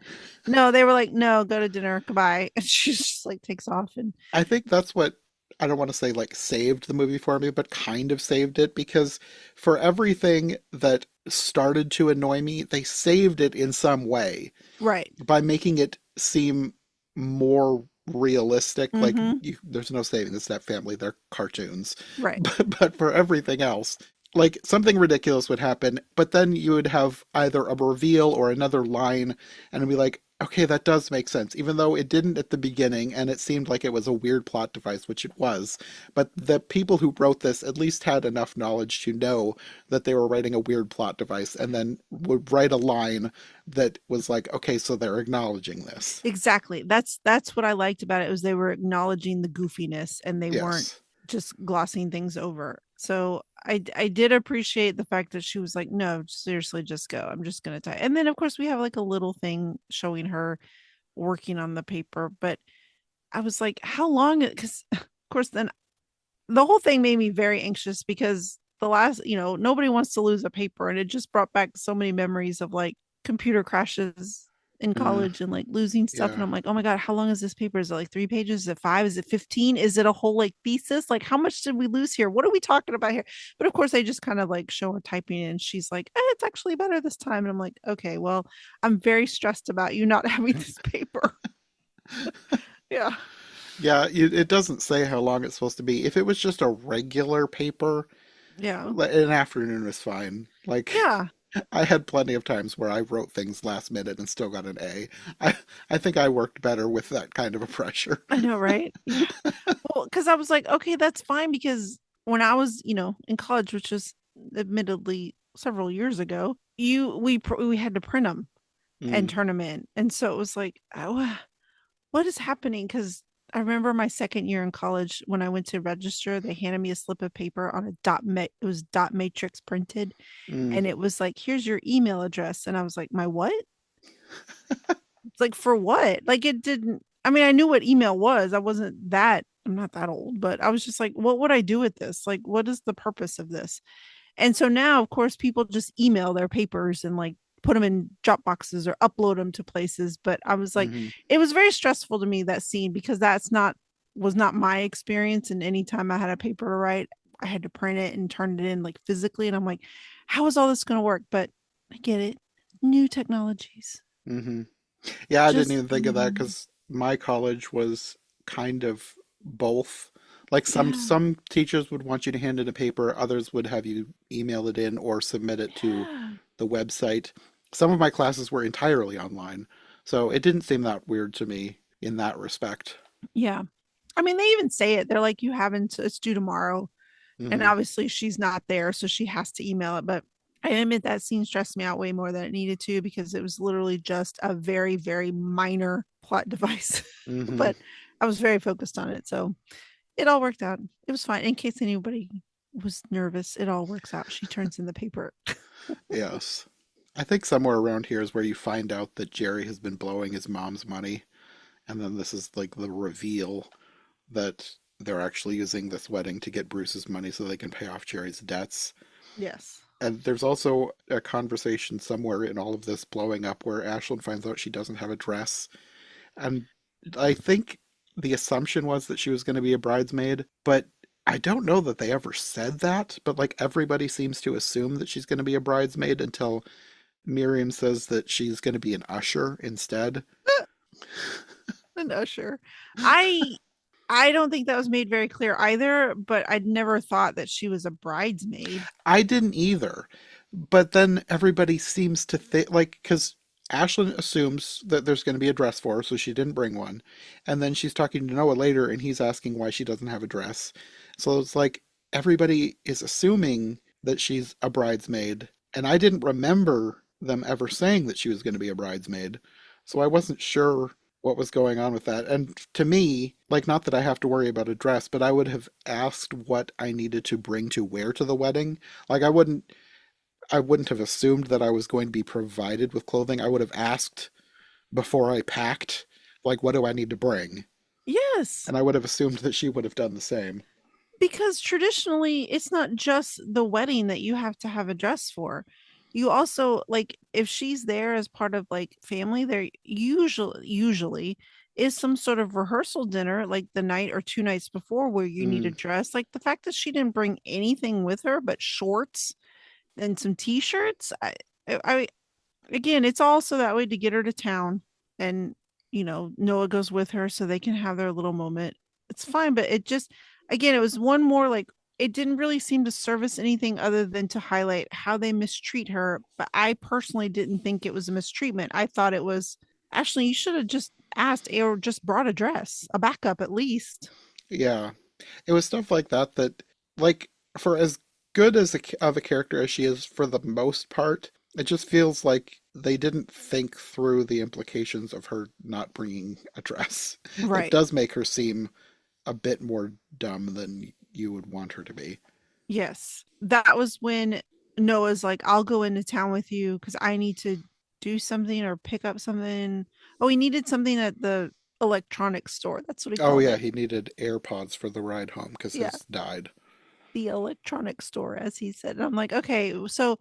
no, they were like, no, go to dinner. Goodbye. And she just like takes off. And I think that's what I don't want to say like saved the movie for me, but kind of saved it because for everything that started to annoy me, they saved it in some way right. by making it seem more realistic. Like Mm-hmm. there's no saving the Step family; they're cartoons. Right. But for everything else, like something ridiculous would happen, but then you would have either a reveal or another line, and it'd be like, okay, that does make sense, even though it didn't at the beginning, and it seemed like it was a weird plot device, which it was. But the people who wrote this at least had enough knowledge to know that they were writing a weird plot device, and then would write a line that was like, okay, so they're acknowledging this. Exactly. That's what I liked about it was they were acknowledging the goofiness and they weren't Yes. just glossing things over. So I did appreciate the fact that she was like, no, seriously, just go. I'm just gonna tie. And then of course we have like a little thing showing her working on the paper, but I was like, how long? Because of course then the whole thing made me very anxious because the last, nobody wants to lose a paper. And it just brought back so many memories of like computer crashes in Mm, college and like losing stuff. And yeah. I'm like, oh my God, how long is this paper? Is it like 3 pages? Is it five? Is it 15? Is it a whole like thesis? Like, how much did we lose here? What are we talking about here? But of course, they just kind of like show her typing and she's like, it's actually better this time. And I'm like, okay, well, I'm very stressed about you not having this paper. Yeah. Yeah, it doesn't say how long it's supposed to be. If it was just a regular paper, Yeah. an afternoon is fine. Like, Yeah. I had plenty of times where I wrote things last minute and still got an A. I think I worked better with that kind of a pressure. I know, right? Yeah. Well, because I was like, okay, that's fine. Because when I was, in college, which was admittedly several years ago, we had to print them and Mm, turn them in, and so it was like, oh, what is happening? Because I remember my second year in college when I went to register, they handed me a slip of paper on a it was dot matrix printed, mm, and it was like, here's your email address, and I was like, my what? It's like for what? Like it didn't. I mean, I knew what email was. I'm not that old, but I was just like, what would I do with this? Like, what is the purpose of this? And so now, of course, people just email their papers and like put them in drop boxes or upload them to places. But I was like, hmm it was very stressful to me that scene because was not my experience. And anytime I had a paper to write, I had to print it and turn it in like physically. And I'm like, how is all this going to work? But I get it. New technologies. hmm Yeah, I didn't Just even think of that because my college was kind of both. Like yeah. some teachers would want you to hand in a paper, others would have you email it in or submit it to Yeah. the website. Some of my classes were entirely online, so it didn't seem that weird to me in that respect. Yeah. I mean, they even say it. They're like, you haven't, it's due tomorrow. And Hmm obviously she's not there, so she has to email it. But I admit that scene stressed me out way more than it needed to because it was literally just a very, very minor plot device. hmm But I was very focused on it. So it all worked out. It was fine. In case anybody was nervous, it all works out. She turns in the paper. Yes. I think somewhere around here is where you find out that Jerry has been blowing his mom's money, and then this is like the reveal that they're actually using this wedding to get Bruce's money so they can pay off Jerry's debts. Yes. And there's also a conversation somewhere in all of this blowing up where Ashlyn finds out she doesn't have a dress. And I think the assumption was that she was going to be a bridesmaid, but I don't know that they ever said that. But like everybody seems to assume that she's going to be a bridesmaid until Miriam says that she's going to be an usher instead. An usher. I I don't think that was made very clear either, but I'd never thought that she was a bridesmaid. I didn't either. But then everybody seems to think, like, because Ashlyn assumes that there's going to be a dress for her, so she didn't bring one. And then she's talking to Noah later, and he's asking why she doesn't have a dress. So it's like everybody is assuming that she's a bridesmaid. And I didn't remember them ever saying that she was going to be a bridesmaid. So I wasn't sure what was going on with that. And to me, like, not that I have to worry about a dress, but I would have asked what I needed to bring to wear to the wedding. Like, I wouldn't have assumed that I was going to be provided with clothing. I would have asked before I packed, like, what do I need to bring? Yes. And I would have assumed that she would have done the same. Because traditionally, it's not just the wedding that you have to have a dress for. You also like if she's there as part of like family, there usually is some sort of rehearsal dinner like the night or two nights before where you need a Mm, dress. Like the fact that she didn't bring anything with her but shorts and some t-shirts. I again, it's also that way to get her to town and Noah goes with her so they can have their little moment. It's fine, but it just again, it was one more like it didn't really seem to service anything other than to highlight how they mistreat her. But I personally didn't think it was a mistreatment. I thought it was Ashley, you should have just asked or just brought a dress, a backup at least. yeah. It was stuff like that that, like, for as good as of a character as she is for the most part, it just feels like they didn't think through the implications of her not bringing a dress. It Right. does make her seem a bit more dumb than you would want her to be. Yes. That was when Noah's like, I'll go into town with you because I need to do something or pick up something. Oh, he needed something at the electronics store. That's what he Oh called yeah, it. he needed AirPods for the ride home because Yeah. his died. The electronics store, as he said. And I'm like, okay. So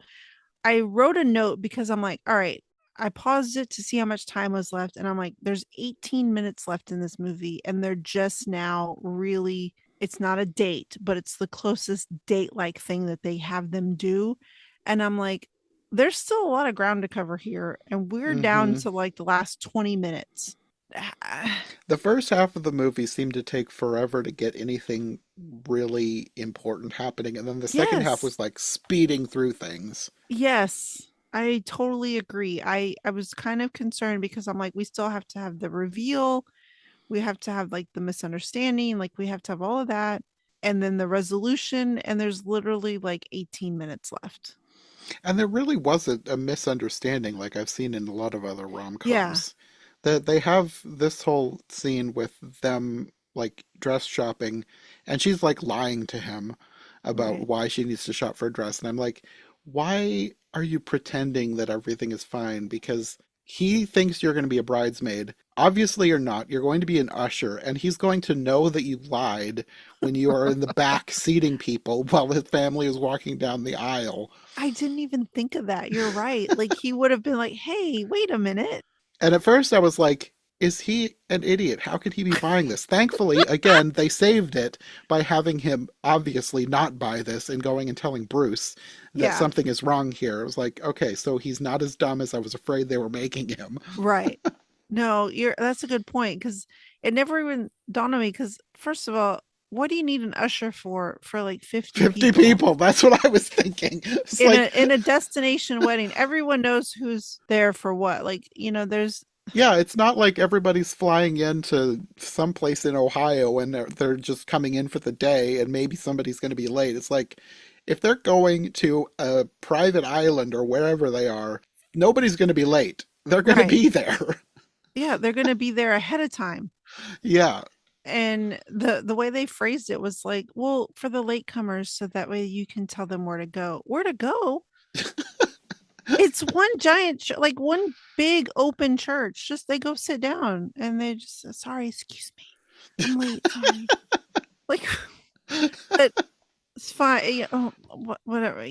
I wrote a note because I'm like, all right, I paused it to see how much time was left. And I'm like, there's 18 minutes left in this movie. And they're just now really, it's not a date, but it's the closest date like thing that they have them do. And I'm like, there's still a lot of ground to cover here. And we're down Hmm. to like the last 20 minutes. The first half of the movie seemed to take forever to get anything really important happening, and then the second half Yes. was like speeding through things. Yes. I totally agree. I was kind of concerned because I'm like, we still have to have the reveal, we have to have like the misunderstanding, like we have to have all of that, and then the resolution, and there's literally like 18 minutes left. And there really wasn't a misunderstanding like I've seen in a lot of other Yeah. rom-coms. That they have this whole scene with them like dress shopping, and she's like lying to him about Right. why she needs to shop for a dress. And I'm like, why are you pretending that everything is fine? Because he thinks you're going to be a bridesmaid. Obviously, you're not. You're going to be an usher, and he's going to know that you lied when you are in the back seating people while his family is walking down the aisle. I didn't even think of that. You're right. Like he would have been like, "Hey, wait a minute." And at first I was like, is he an idiot? How could he be buying this? Thankfully, again, they saved it by having him obviously not buy this and going and telling Bruce that Yeah. something is wrong here. It was like, okay, so he's not as dumb as I was afraid they were making him. Right. No, you're that's a good point because it never even dawned on me because first of all, what do you need an usher for like 50 50 people? people. That's what I was thinking. It's In like, a destination wedding, everyone knows who's there for what. Like, there's yeah, it's not like everybody's flying into someplace in Ohio and they're just coming in for the day and maybe somebody's going to be late. It's like if they're going to a private island or wherever they are, nobody's going to be late. They're going to right. be there. Yeah, they're going to be there ahead of time. Yeah. And the way they phrased it was like, well, for the latecomers, so that way you can tell them where to go. Where to go? It's one giant, like one big open church. Just they go sit down and they just, sorry, excuse me, I'm late. Sorry. Like, but it's fine. Whatever.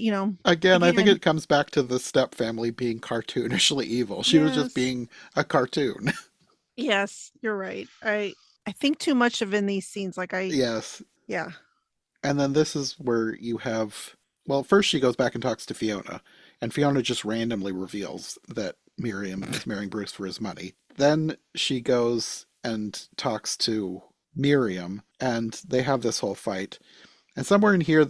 Again, I think Again, it comes back to the step family being cartoonishly evil. She was just yes, being a cartoon. yes, you're right. I think too much of in these scenes. Like Yes. yeah, And then this is where you have, well, first she goes back and talks to Fiona, and Fiona just randomly reveals that Miriam is marrying Bruce for his money. Then she goes and talks to Miriam, and they have this whole fight. And somewhere in here,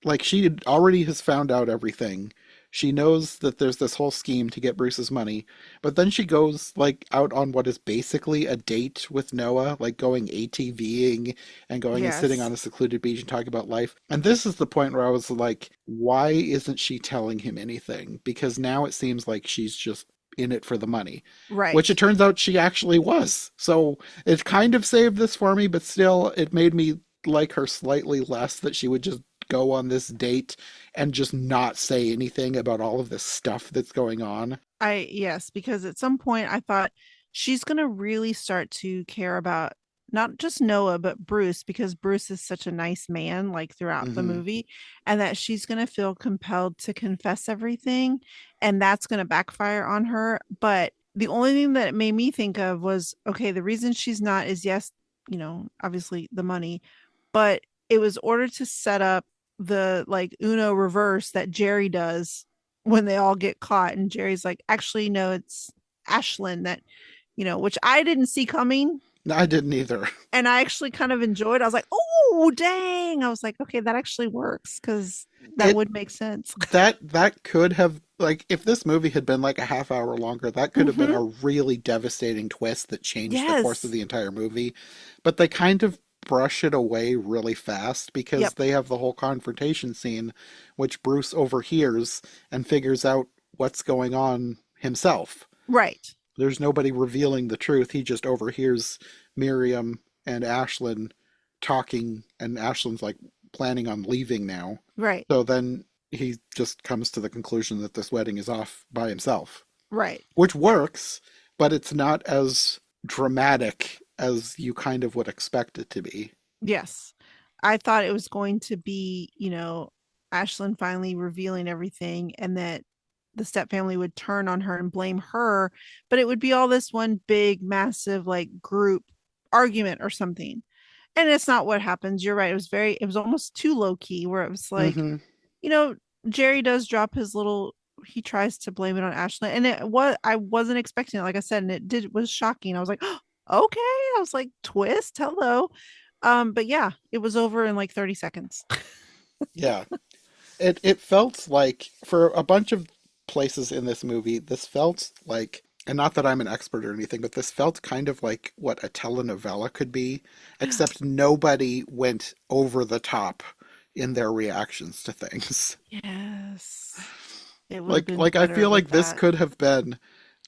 like, she already has found out everything. She knows that there's this whole scheme to get Bruce's money, but then she goes, like, out on what is basically a date with Noah, like going ATVing and going and sitting yes, on a secluded beach and talking about life. And this is the point where I was like, why isn't she telling him anything? Because now it seems like she's just in it for the money, which it right. turns out she actually was. So it kind of saved this for me, but still, it made me like her slightly less that she would just go on this date and just not say anything about all of this stuff that's going on. Yes, because at some point I thought she's gonna really start to care about not just Noah, but Bruce, because Bruce is such a nice man, like throughout the Hmm. movie, and that she's going to feel compelled to confess everything, and that's going to backfire on her. But the only thing that it made me think of was, okay, the reason she's not is, yes, obviously the money, but it was ordered to set up the like Uno reverse that Jerry does when they all get caught. And Jerry's like, actually, no, it's Ashlyn that, which I didn't see coming. No, I didn't either. And I actually kind of enjoyed. I was like, oh, dang. I was like, okay, that actually works because that It would make sense. that could have, like, if this movie had been like a half hour longer, that could have been Hmm. a really devastating twist that changed the course of Yes. the entire movie. But they kind of brush it away really fast because Yep. they have the whole confrontation scene, which Bruce overhears and figures out what's going on himself. Right. There's nobody revealing the truth. He just overhears Miriam and Ashlyn talking, and Ashlyn's like planning on leaving now. Right. So then he just comes to the conclusion that this wedding is off by himself, Right. which works, but it's not as dramatic as you kind of would expect it to be. Yes. I thought it was going to be, Ashlyn finally revealing everything and that the step family would turn on her and blame her, but it would be all this one big, massive, like group argument or something. And it's not what happens. You're right. It was almost too low key where it was like, Hmm. you know, Jerry does drop his little, he tries to blame it on Ashlyn. And I wasn't expecting it, like I said, and was shocking. I was like, oh, okay. I was like, twist, hello. But yeah, it was over in like 30 seconds. Yeah. It felt like for a bunch of places in this movie, this felt like, and not that I'm an expert or anything, but this felt kind of like what a telenovela could be, except nobody went over the top in their reactions to things. Yes. It would have Like been like I better feel with like this that. could have been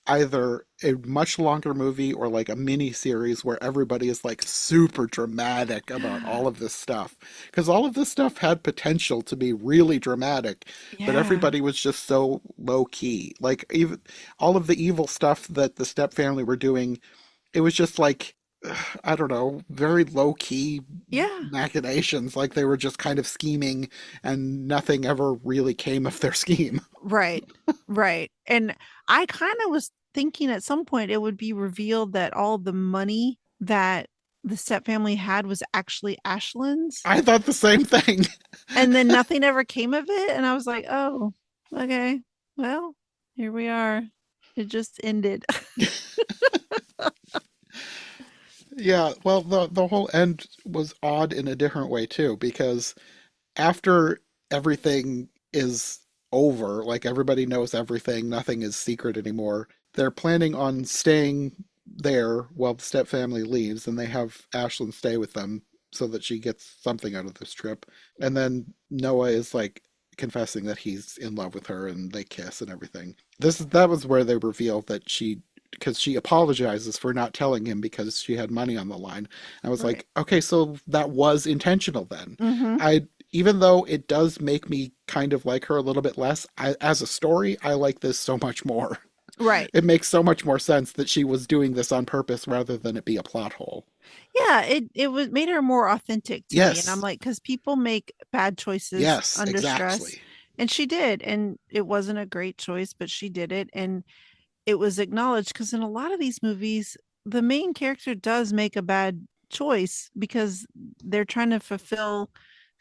either a much longer movie or like a mini series where everybody is like super dramatic about all of this stuff. Because all of this stuff had potential to be really dramatic, but Yeah. everybody was just so low key. Like even all of the evil stuff that the step family were doing, it was just like I don't know, very low key Yeah. machinations. Like they were just kind of scheming and nothing ever really came of their scheme. Right. Right. And I kind of was thinking at some point it would be revealed that all the money that the step family had was actually Ashlyn's. I thought the same thing. And then nothing ever came of it. And I was like, oh, okay. Well, here we are. It just ended. Yeah, well, the whole end was odd in a different way too, because after everything is over, like everybody knows everything, nothing is secret anymore. They're planning on staying there while the step family leaves, and they have Ashlyn stay with them so that she gets something out of this trip. And then Noah is like confessing that he's in love with her, and they kiss and everything. That was where they revealed that because she apologizes for not telling him because she had money on the line. I was Right. like, okay, so that was intentional then. Mm-hmm. I Even though it does make me kind of like her a little bit less, as a story, I like this so much more. Right. It makes so much more sense that she was doing this on purpose rather than it be a plot hole. Yeah, it was made her more authentic to me. And I'm Yes, like, because people make bad choices yes, under stress. exactly. And she did. And it wasn't a great choice, but she did it. And it was acknowledged because in a lot of these movies, the main character does make a bad choice because they're trying to fulfill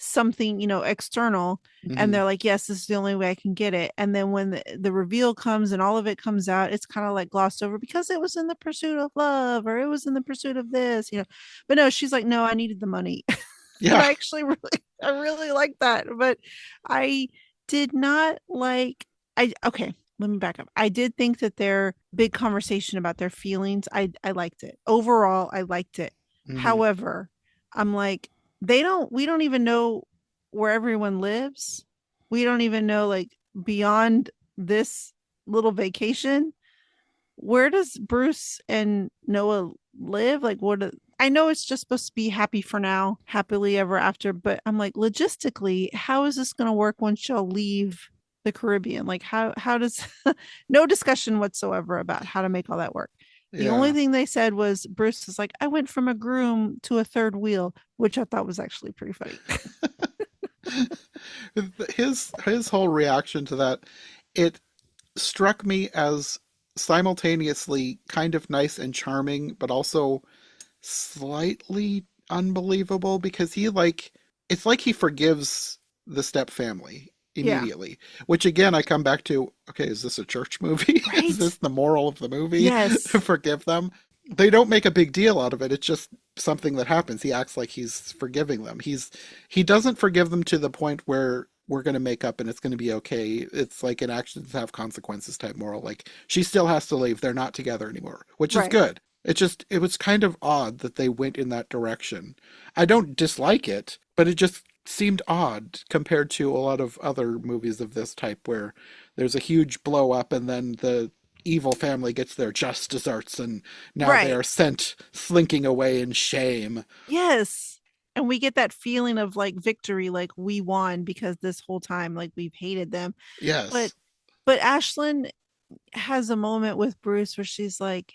something, external. And Hmm. they're like, yes, this is the only way I can get it. And then when the reveal comes and all of it comes out, it's kind of like glossed over because it was in the pursuit of love or it was in the pursuit of this. But no, she's like, no, I needed the money. And Yeah. I actually really like that. But I did not like, okay, let me back up. I did think that their big conversation about their feelings, I liked it. Overall, I liked it. Hmm. However, I'm like, we don't even know where everyone lives. We don't even know like beyond this little vacation. Where does Bruce and Noah live? Like, I know it's just supposed to be happy for now, happily ever after, but I'm like, logistically, how is this going to work once y'all leave the Caribbean? Like, how does no discussion whatsoever about how to make all that work. The only Yeah. thing they said was Bruce is like, I went from a groom to a third wheel, which I thought was actually pretty funny. His whole reaction to that, it struck me as simultaneously kind of nice and charming, but also slightly unbelievable because he like it's like he forgives the step family Yeah. immediately, which again I come back to, okay, is this a church movie? Is Right? this the moral of the movie? Yes. Forgive them. They don't make a big deal out of it. It's just something that happens. He acts like he's forgiving them. He doesn't forgive them to the point where we're going to make up and it's going to be okay. It's like an actions have consequences type moral. Like she still has to leave. They're not together anymore, which is Right. good. It was kind of odd that they went in that direction. I don't dislike it, but it just seemed odd compared to a lot of other movies of this type where there's a huge blow up and then the evil family gets their just desserts and now they Right. are sent slinking away in shame. Yes. And we get that feeling of like victory, like we won because this whole time, like we've hated them. But Yes. Ashlyn has a moment with Bruce where she's like,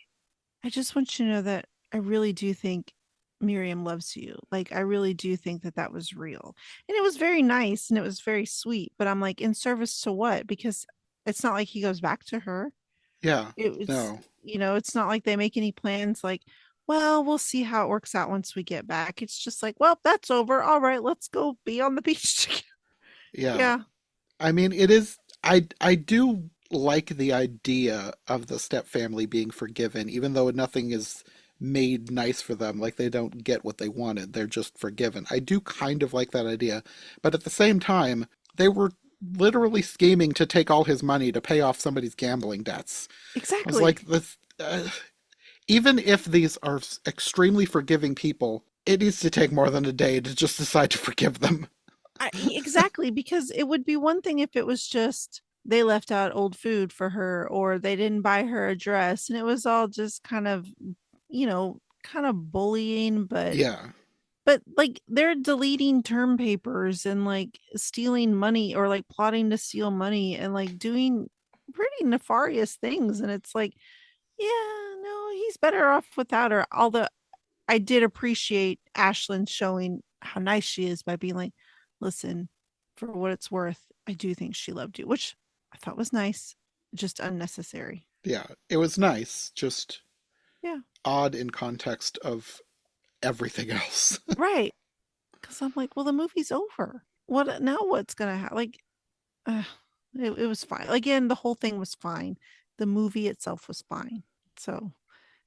I just want you to know that I really do think Miriam loves you. Like, I really do think that that was real. And it was very nice and it was very sweet. But I'm like, in service to what? Because it's not like he goes back to her. Yeah. It's, No. it's not like they make any plans like, well, we'll see how it works out once we get back. It's just like, well, that's over. All right, let's go be on the beach together. Yeah. Yeah. I mean, it is. I do like the idea of the step family being forgiven, even though nothing is made nice for them. Like they don't get what they wanted; they're just forgiven. I do kind of like that idea, but at the same time, they were literally scheming to take all his money to pay off somebody's gambling debts. I was Exactly. like, this. Even if these are extremely forgiving people, it needs to take more than a day to just decide to forgive them. Exactly, because it would be one thing if it was just they left out old food for her or they didn't buy her a dress and it was all just kind of, kind of bullying, but Yeah, like they're deleting term papers and like stealing money or like plotting to steal money and like doing pretty nefarious things and it's like, yeah, no, he's better off without her. Although I did appreciate Ashlyn showing how nice she is by being like, listen, for what it's worth, I do think she loved you, which I thought was nice, just unnecessary. yeah, it was nice, just Yeah, odd in context of everything else. right. Because I'm like, well, the movie's over. What now? What's gonna happen? Like, uh, it was fine. Again, the whole thing was fine. The movie itself was fine. So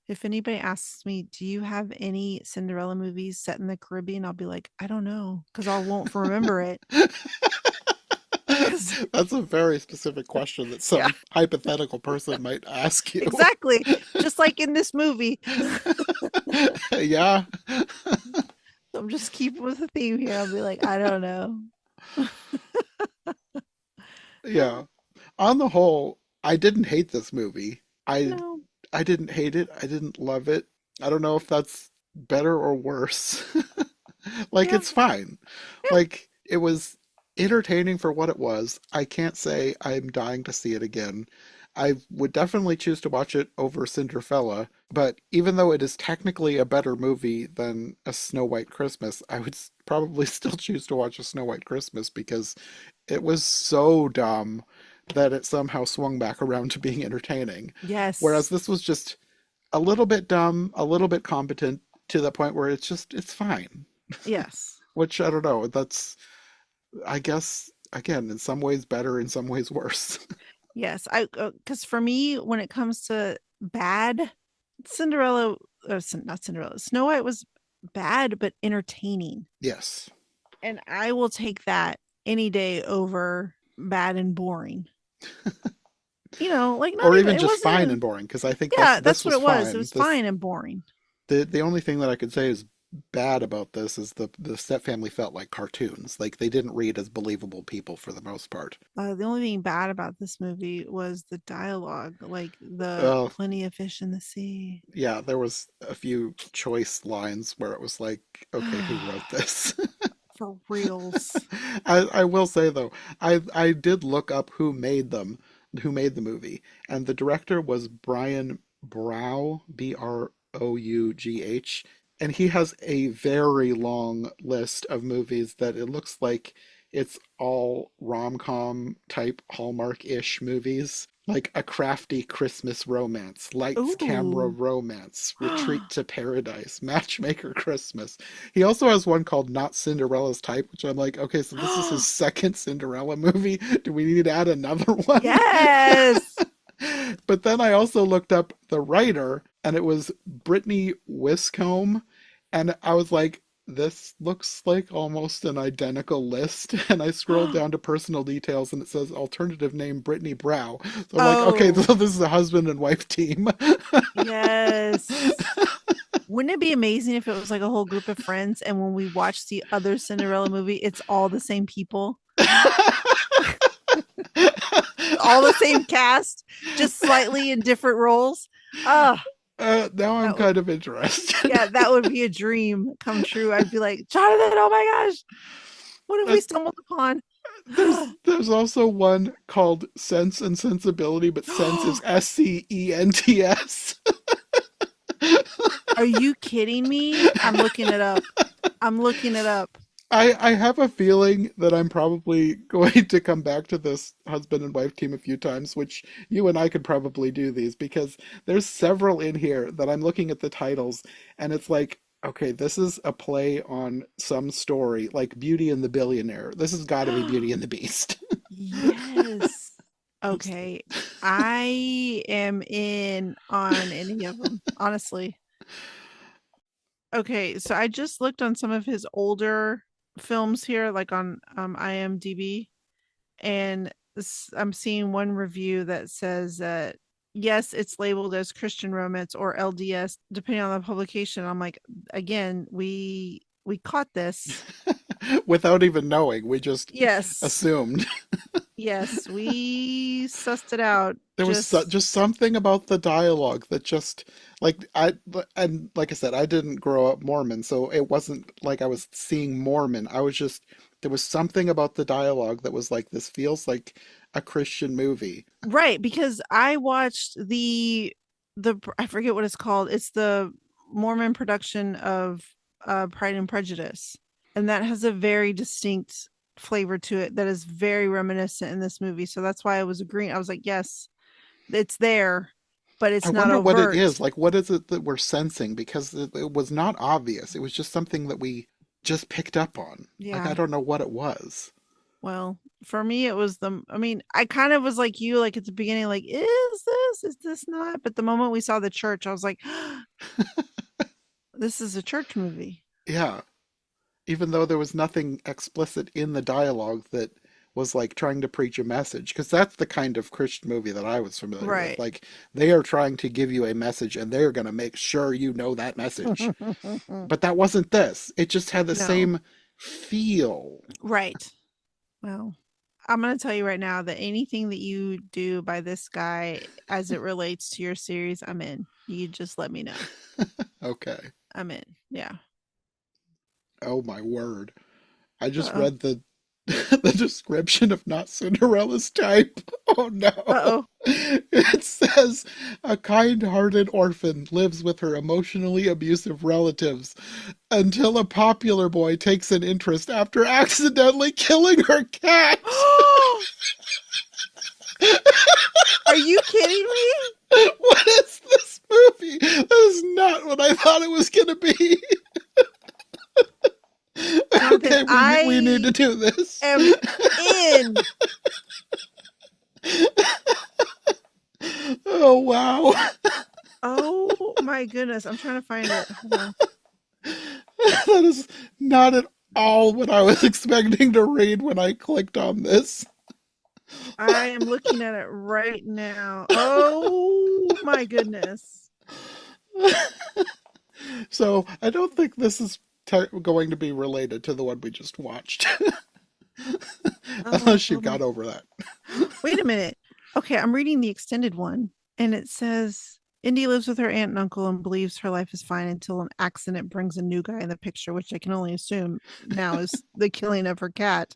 if anybody asks me, do you have any Cinderella movies set in the Caribbean? I'll be like, I don't know, because I won't remember it. Because That's a very specific question that yeah, some hypothetical person might ask you. exactly. Just like in this movie. Yeah, So I'm just keeping with the theme here. I'll be like, I don't know. yeah. On the whole, I didn't hate this movie. No. I didn't hate it. I didn't love it. I don't know if that's better or worse. Like Yeah. it's fine. Yeah. Like it was entertaining for what it was. I can't say I'm dying to see it again. I would definitely choose to watch it over Cinderella, but even though it is technically a better movie than A Snow White Christmas, I would probably still choose to watch A Snow White Christmas because it was so dumb that it somehow swung back around to being entertaining. Whereas Yes. this was just a little bit dumb, a little bit competent to the point where it's fine. Yes. Which I don't know. That's I guess again in some ways better, in some ways worse. Yes. Because for me, when it comes to bad, Cinderella, not Cinderella, Snow White was bad, but entertaining. Yes. And I will take that any day over bad and boring. Like not Or even, even it just wasn't fine even, and boring because I think yeah, this that's what was it was. It fine. was This fine and boring. the only thing that I could say is bad about this is the step family felt like cartoons. Like they didn't read as believable people for the most part. The only thing bad about this movie was the dialogue, like the Oh, plenty of fish in the sea. yeah, there was a few choice lines where it was like, okay, who wrote this? For reals. I will say though, I did look up who made them, who made the movie, and the director was Brian Brough, Brough, and he has a very long list of movies that it looks like it's all rom-com type Hallmark-ish movies, like A Crafty Christmas Romance, Lights, Camera, Ooh. Romance, Retreat to Paradise, Matchmaker Christmas. He also has one called Not Cinderella's Type, which I'm like, okay, so this is his second Cinderella movie. Do we need to add another one? Yes. But then I also looked up the writer, and it was Brittany Wiscombe, and I was like, this looks like almost an identical list. And I scrolled down to personal details, and it says alternative name Brittany Brow. So I'm like, okay, Oh, so this is a husband and wife team. yes. Wouldn't it be amazing if it was like a whole group of friends and when we watch the other Cinderella movie, it's all the same people, all the same cast, just slightly in different roles? Oh, Now I'm that would, kind of interested. yeah, that would be a dream come true. I'd be like, Jonathan, oh my gosh, what have we stumbled upon? There's also one called Sense and Sensibility, but Sense is Scents. Are you kidding me? I'm looking it up. I'm looking it up. I have a feeling that I'm probably going to come back to this husband and wife team a few times, which you and I could probably do these because there's several in here that I'm looking at the titles and it's like, okay, this is a play on some story like Beauty and the Billionaire. This has got to be Beauty and the Beast. Yes. Okay. I am in on any of them, honestly. Okay, so I just looked on some of his older films here, like on IMDb, and I'm seeing one review that says that yes, it's labeled as Christian romance or LDS, depending on the publication. I'm like, again, we caught this. Without even knowing, we just Yes, assumed. yes, we sussed it out. There was just something about the dialogue that just like and like I said, I didn't grow up Mormon, so it wasn't like I was seeing Mormon. I was just there was something about the dialogue that was like this feels like a Christian movie. Right, because I watched the I forget what it's called. It's the Mormon production of Pride and Prejudice, and that has a very distinct flavor to it that is very reminiscent in this movie. So that's why I was agreeing. I was like, yes, it's there, but I it's not wonder what it overt. is. Like what is it that we're sensing because it was not obvious. It was just something that we just picked up on. Like I Yeah. don't know what it was. Well, for me, it was I mean, I kind of was like you, like at the beginning, like, is this not? But the moment we saw the church, I was like, this is a church movie. Yeah. Even though there was nothing explicit in the dialogue that was like trying to preach a message, because that's the kind of Christian movie that I was familiar with. Right. Like they are trying to give you a message and they're going to make sure you know that message. But that wasn't this. It just had the No. same feel. Right. Well, I'm going to tell you right now that anything that you do by this guy as it relates to your series, I'm in. You just let me know. Okay. I'm in. Yeah. Oh my word. I just Uh-oh. read the the description of Not Cinderella's Type. Oh no. Uh-oh. It says a kind-hearted orphan lives with her emotionally abusive relatives until a popular boy takes an interest after accidentally killing her cat. Are you kidding me? What is this movie? That is not what I thought it was going to be. Okay, we need to do this. Am in. Oh, wow. Oh my goodness. I'm trying to find it. Hold on. That is not at all what I was expecting to read when I clicked on this. I am looking at it right now. Oh my goodness. So I don't think this is going to be related to the one we just watched. Unless you got over that. Wait a minute. Okay, I'm reading the extended one, and it says Indy lives with her aunt and uncle and believes her life is fine until an accident brings a new guy in the picture, which I can only assume now is the killing of her cat.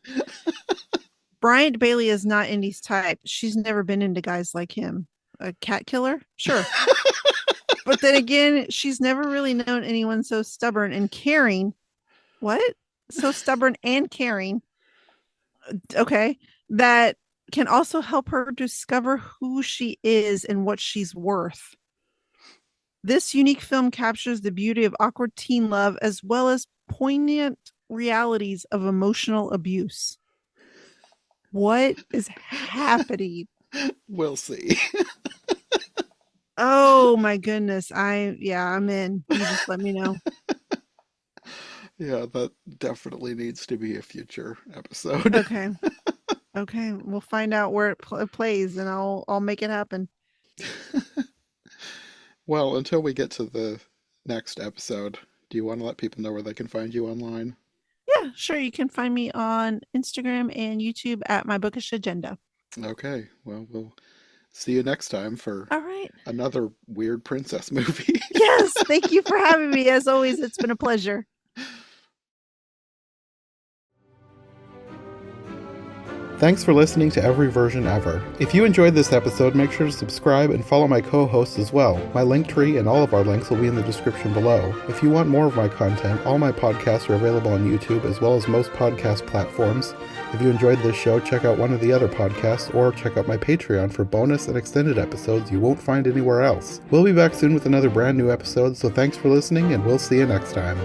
Bryant Bailey is not Indy's type. She's never been into guys like him. A cat killer? Sure. But then again, she's never really known anyone so stubborn and caring. What? So stubborn and caring. Okay. That can also help her discover who she is and what she's worth. This unique film captures the beauty of awkward teen love as well as poignant realities of emotional abuse. What is happening? We'll see. Oh my goodness. I'm in. You just let me know. Yeah, that definitely needs to be a future episode. Okay. Okay. We'll find out where it plays and I'll make it happen. Well, until we get to the next episode, do you want to let people know where they can find you online? Yeah, sure. You can find me on Instagram and YouTube at My Bookish Agenda. Okay. Well, we'll see you next time for All right. another weird princess movie. Yes. Thank you for having me. As always, it's been a pleasure. Thanks for listening to Every Version Ever. If you enjoyed this episode, make sure to subscribe and follow my co-hosts as well. My Linktree and all of our links will be in the description below. If you want more of my content, all my podcasts are available on YouTube as well as most podcast platforms. If you enjoyed this show, check out one of the other podcasts or check out my Patreon for bonus and extended episodes you won't find anywhere else. We'll be back soon with another brand new episode, so thanks for listening and we'll see you next time.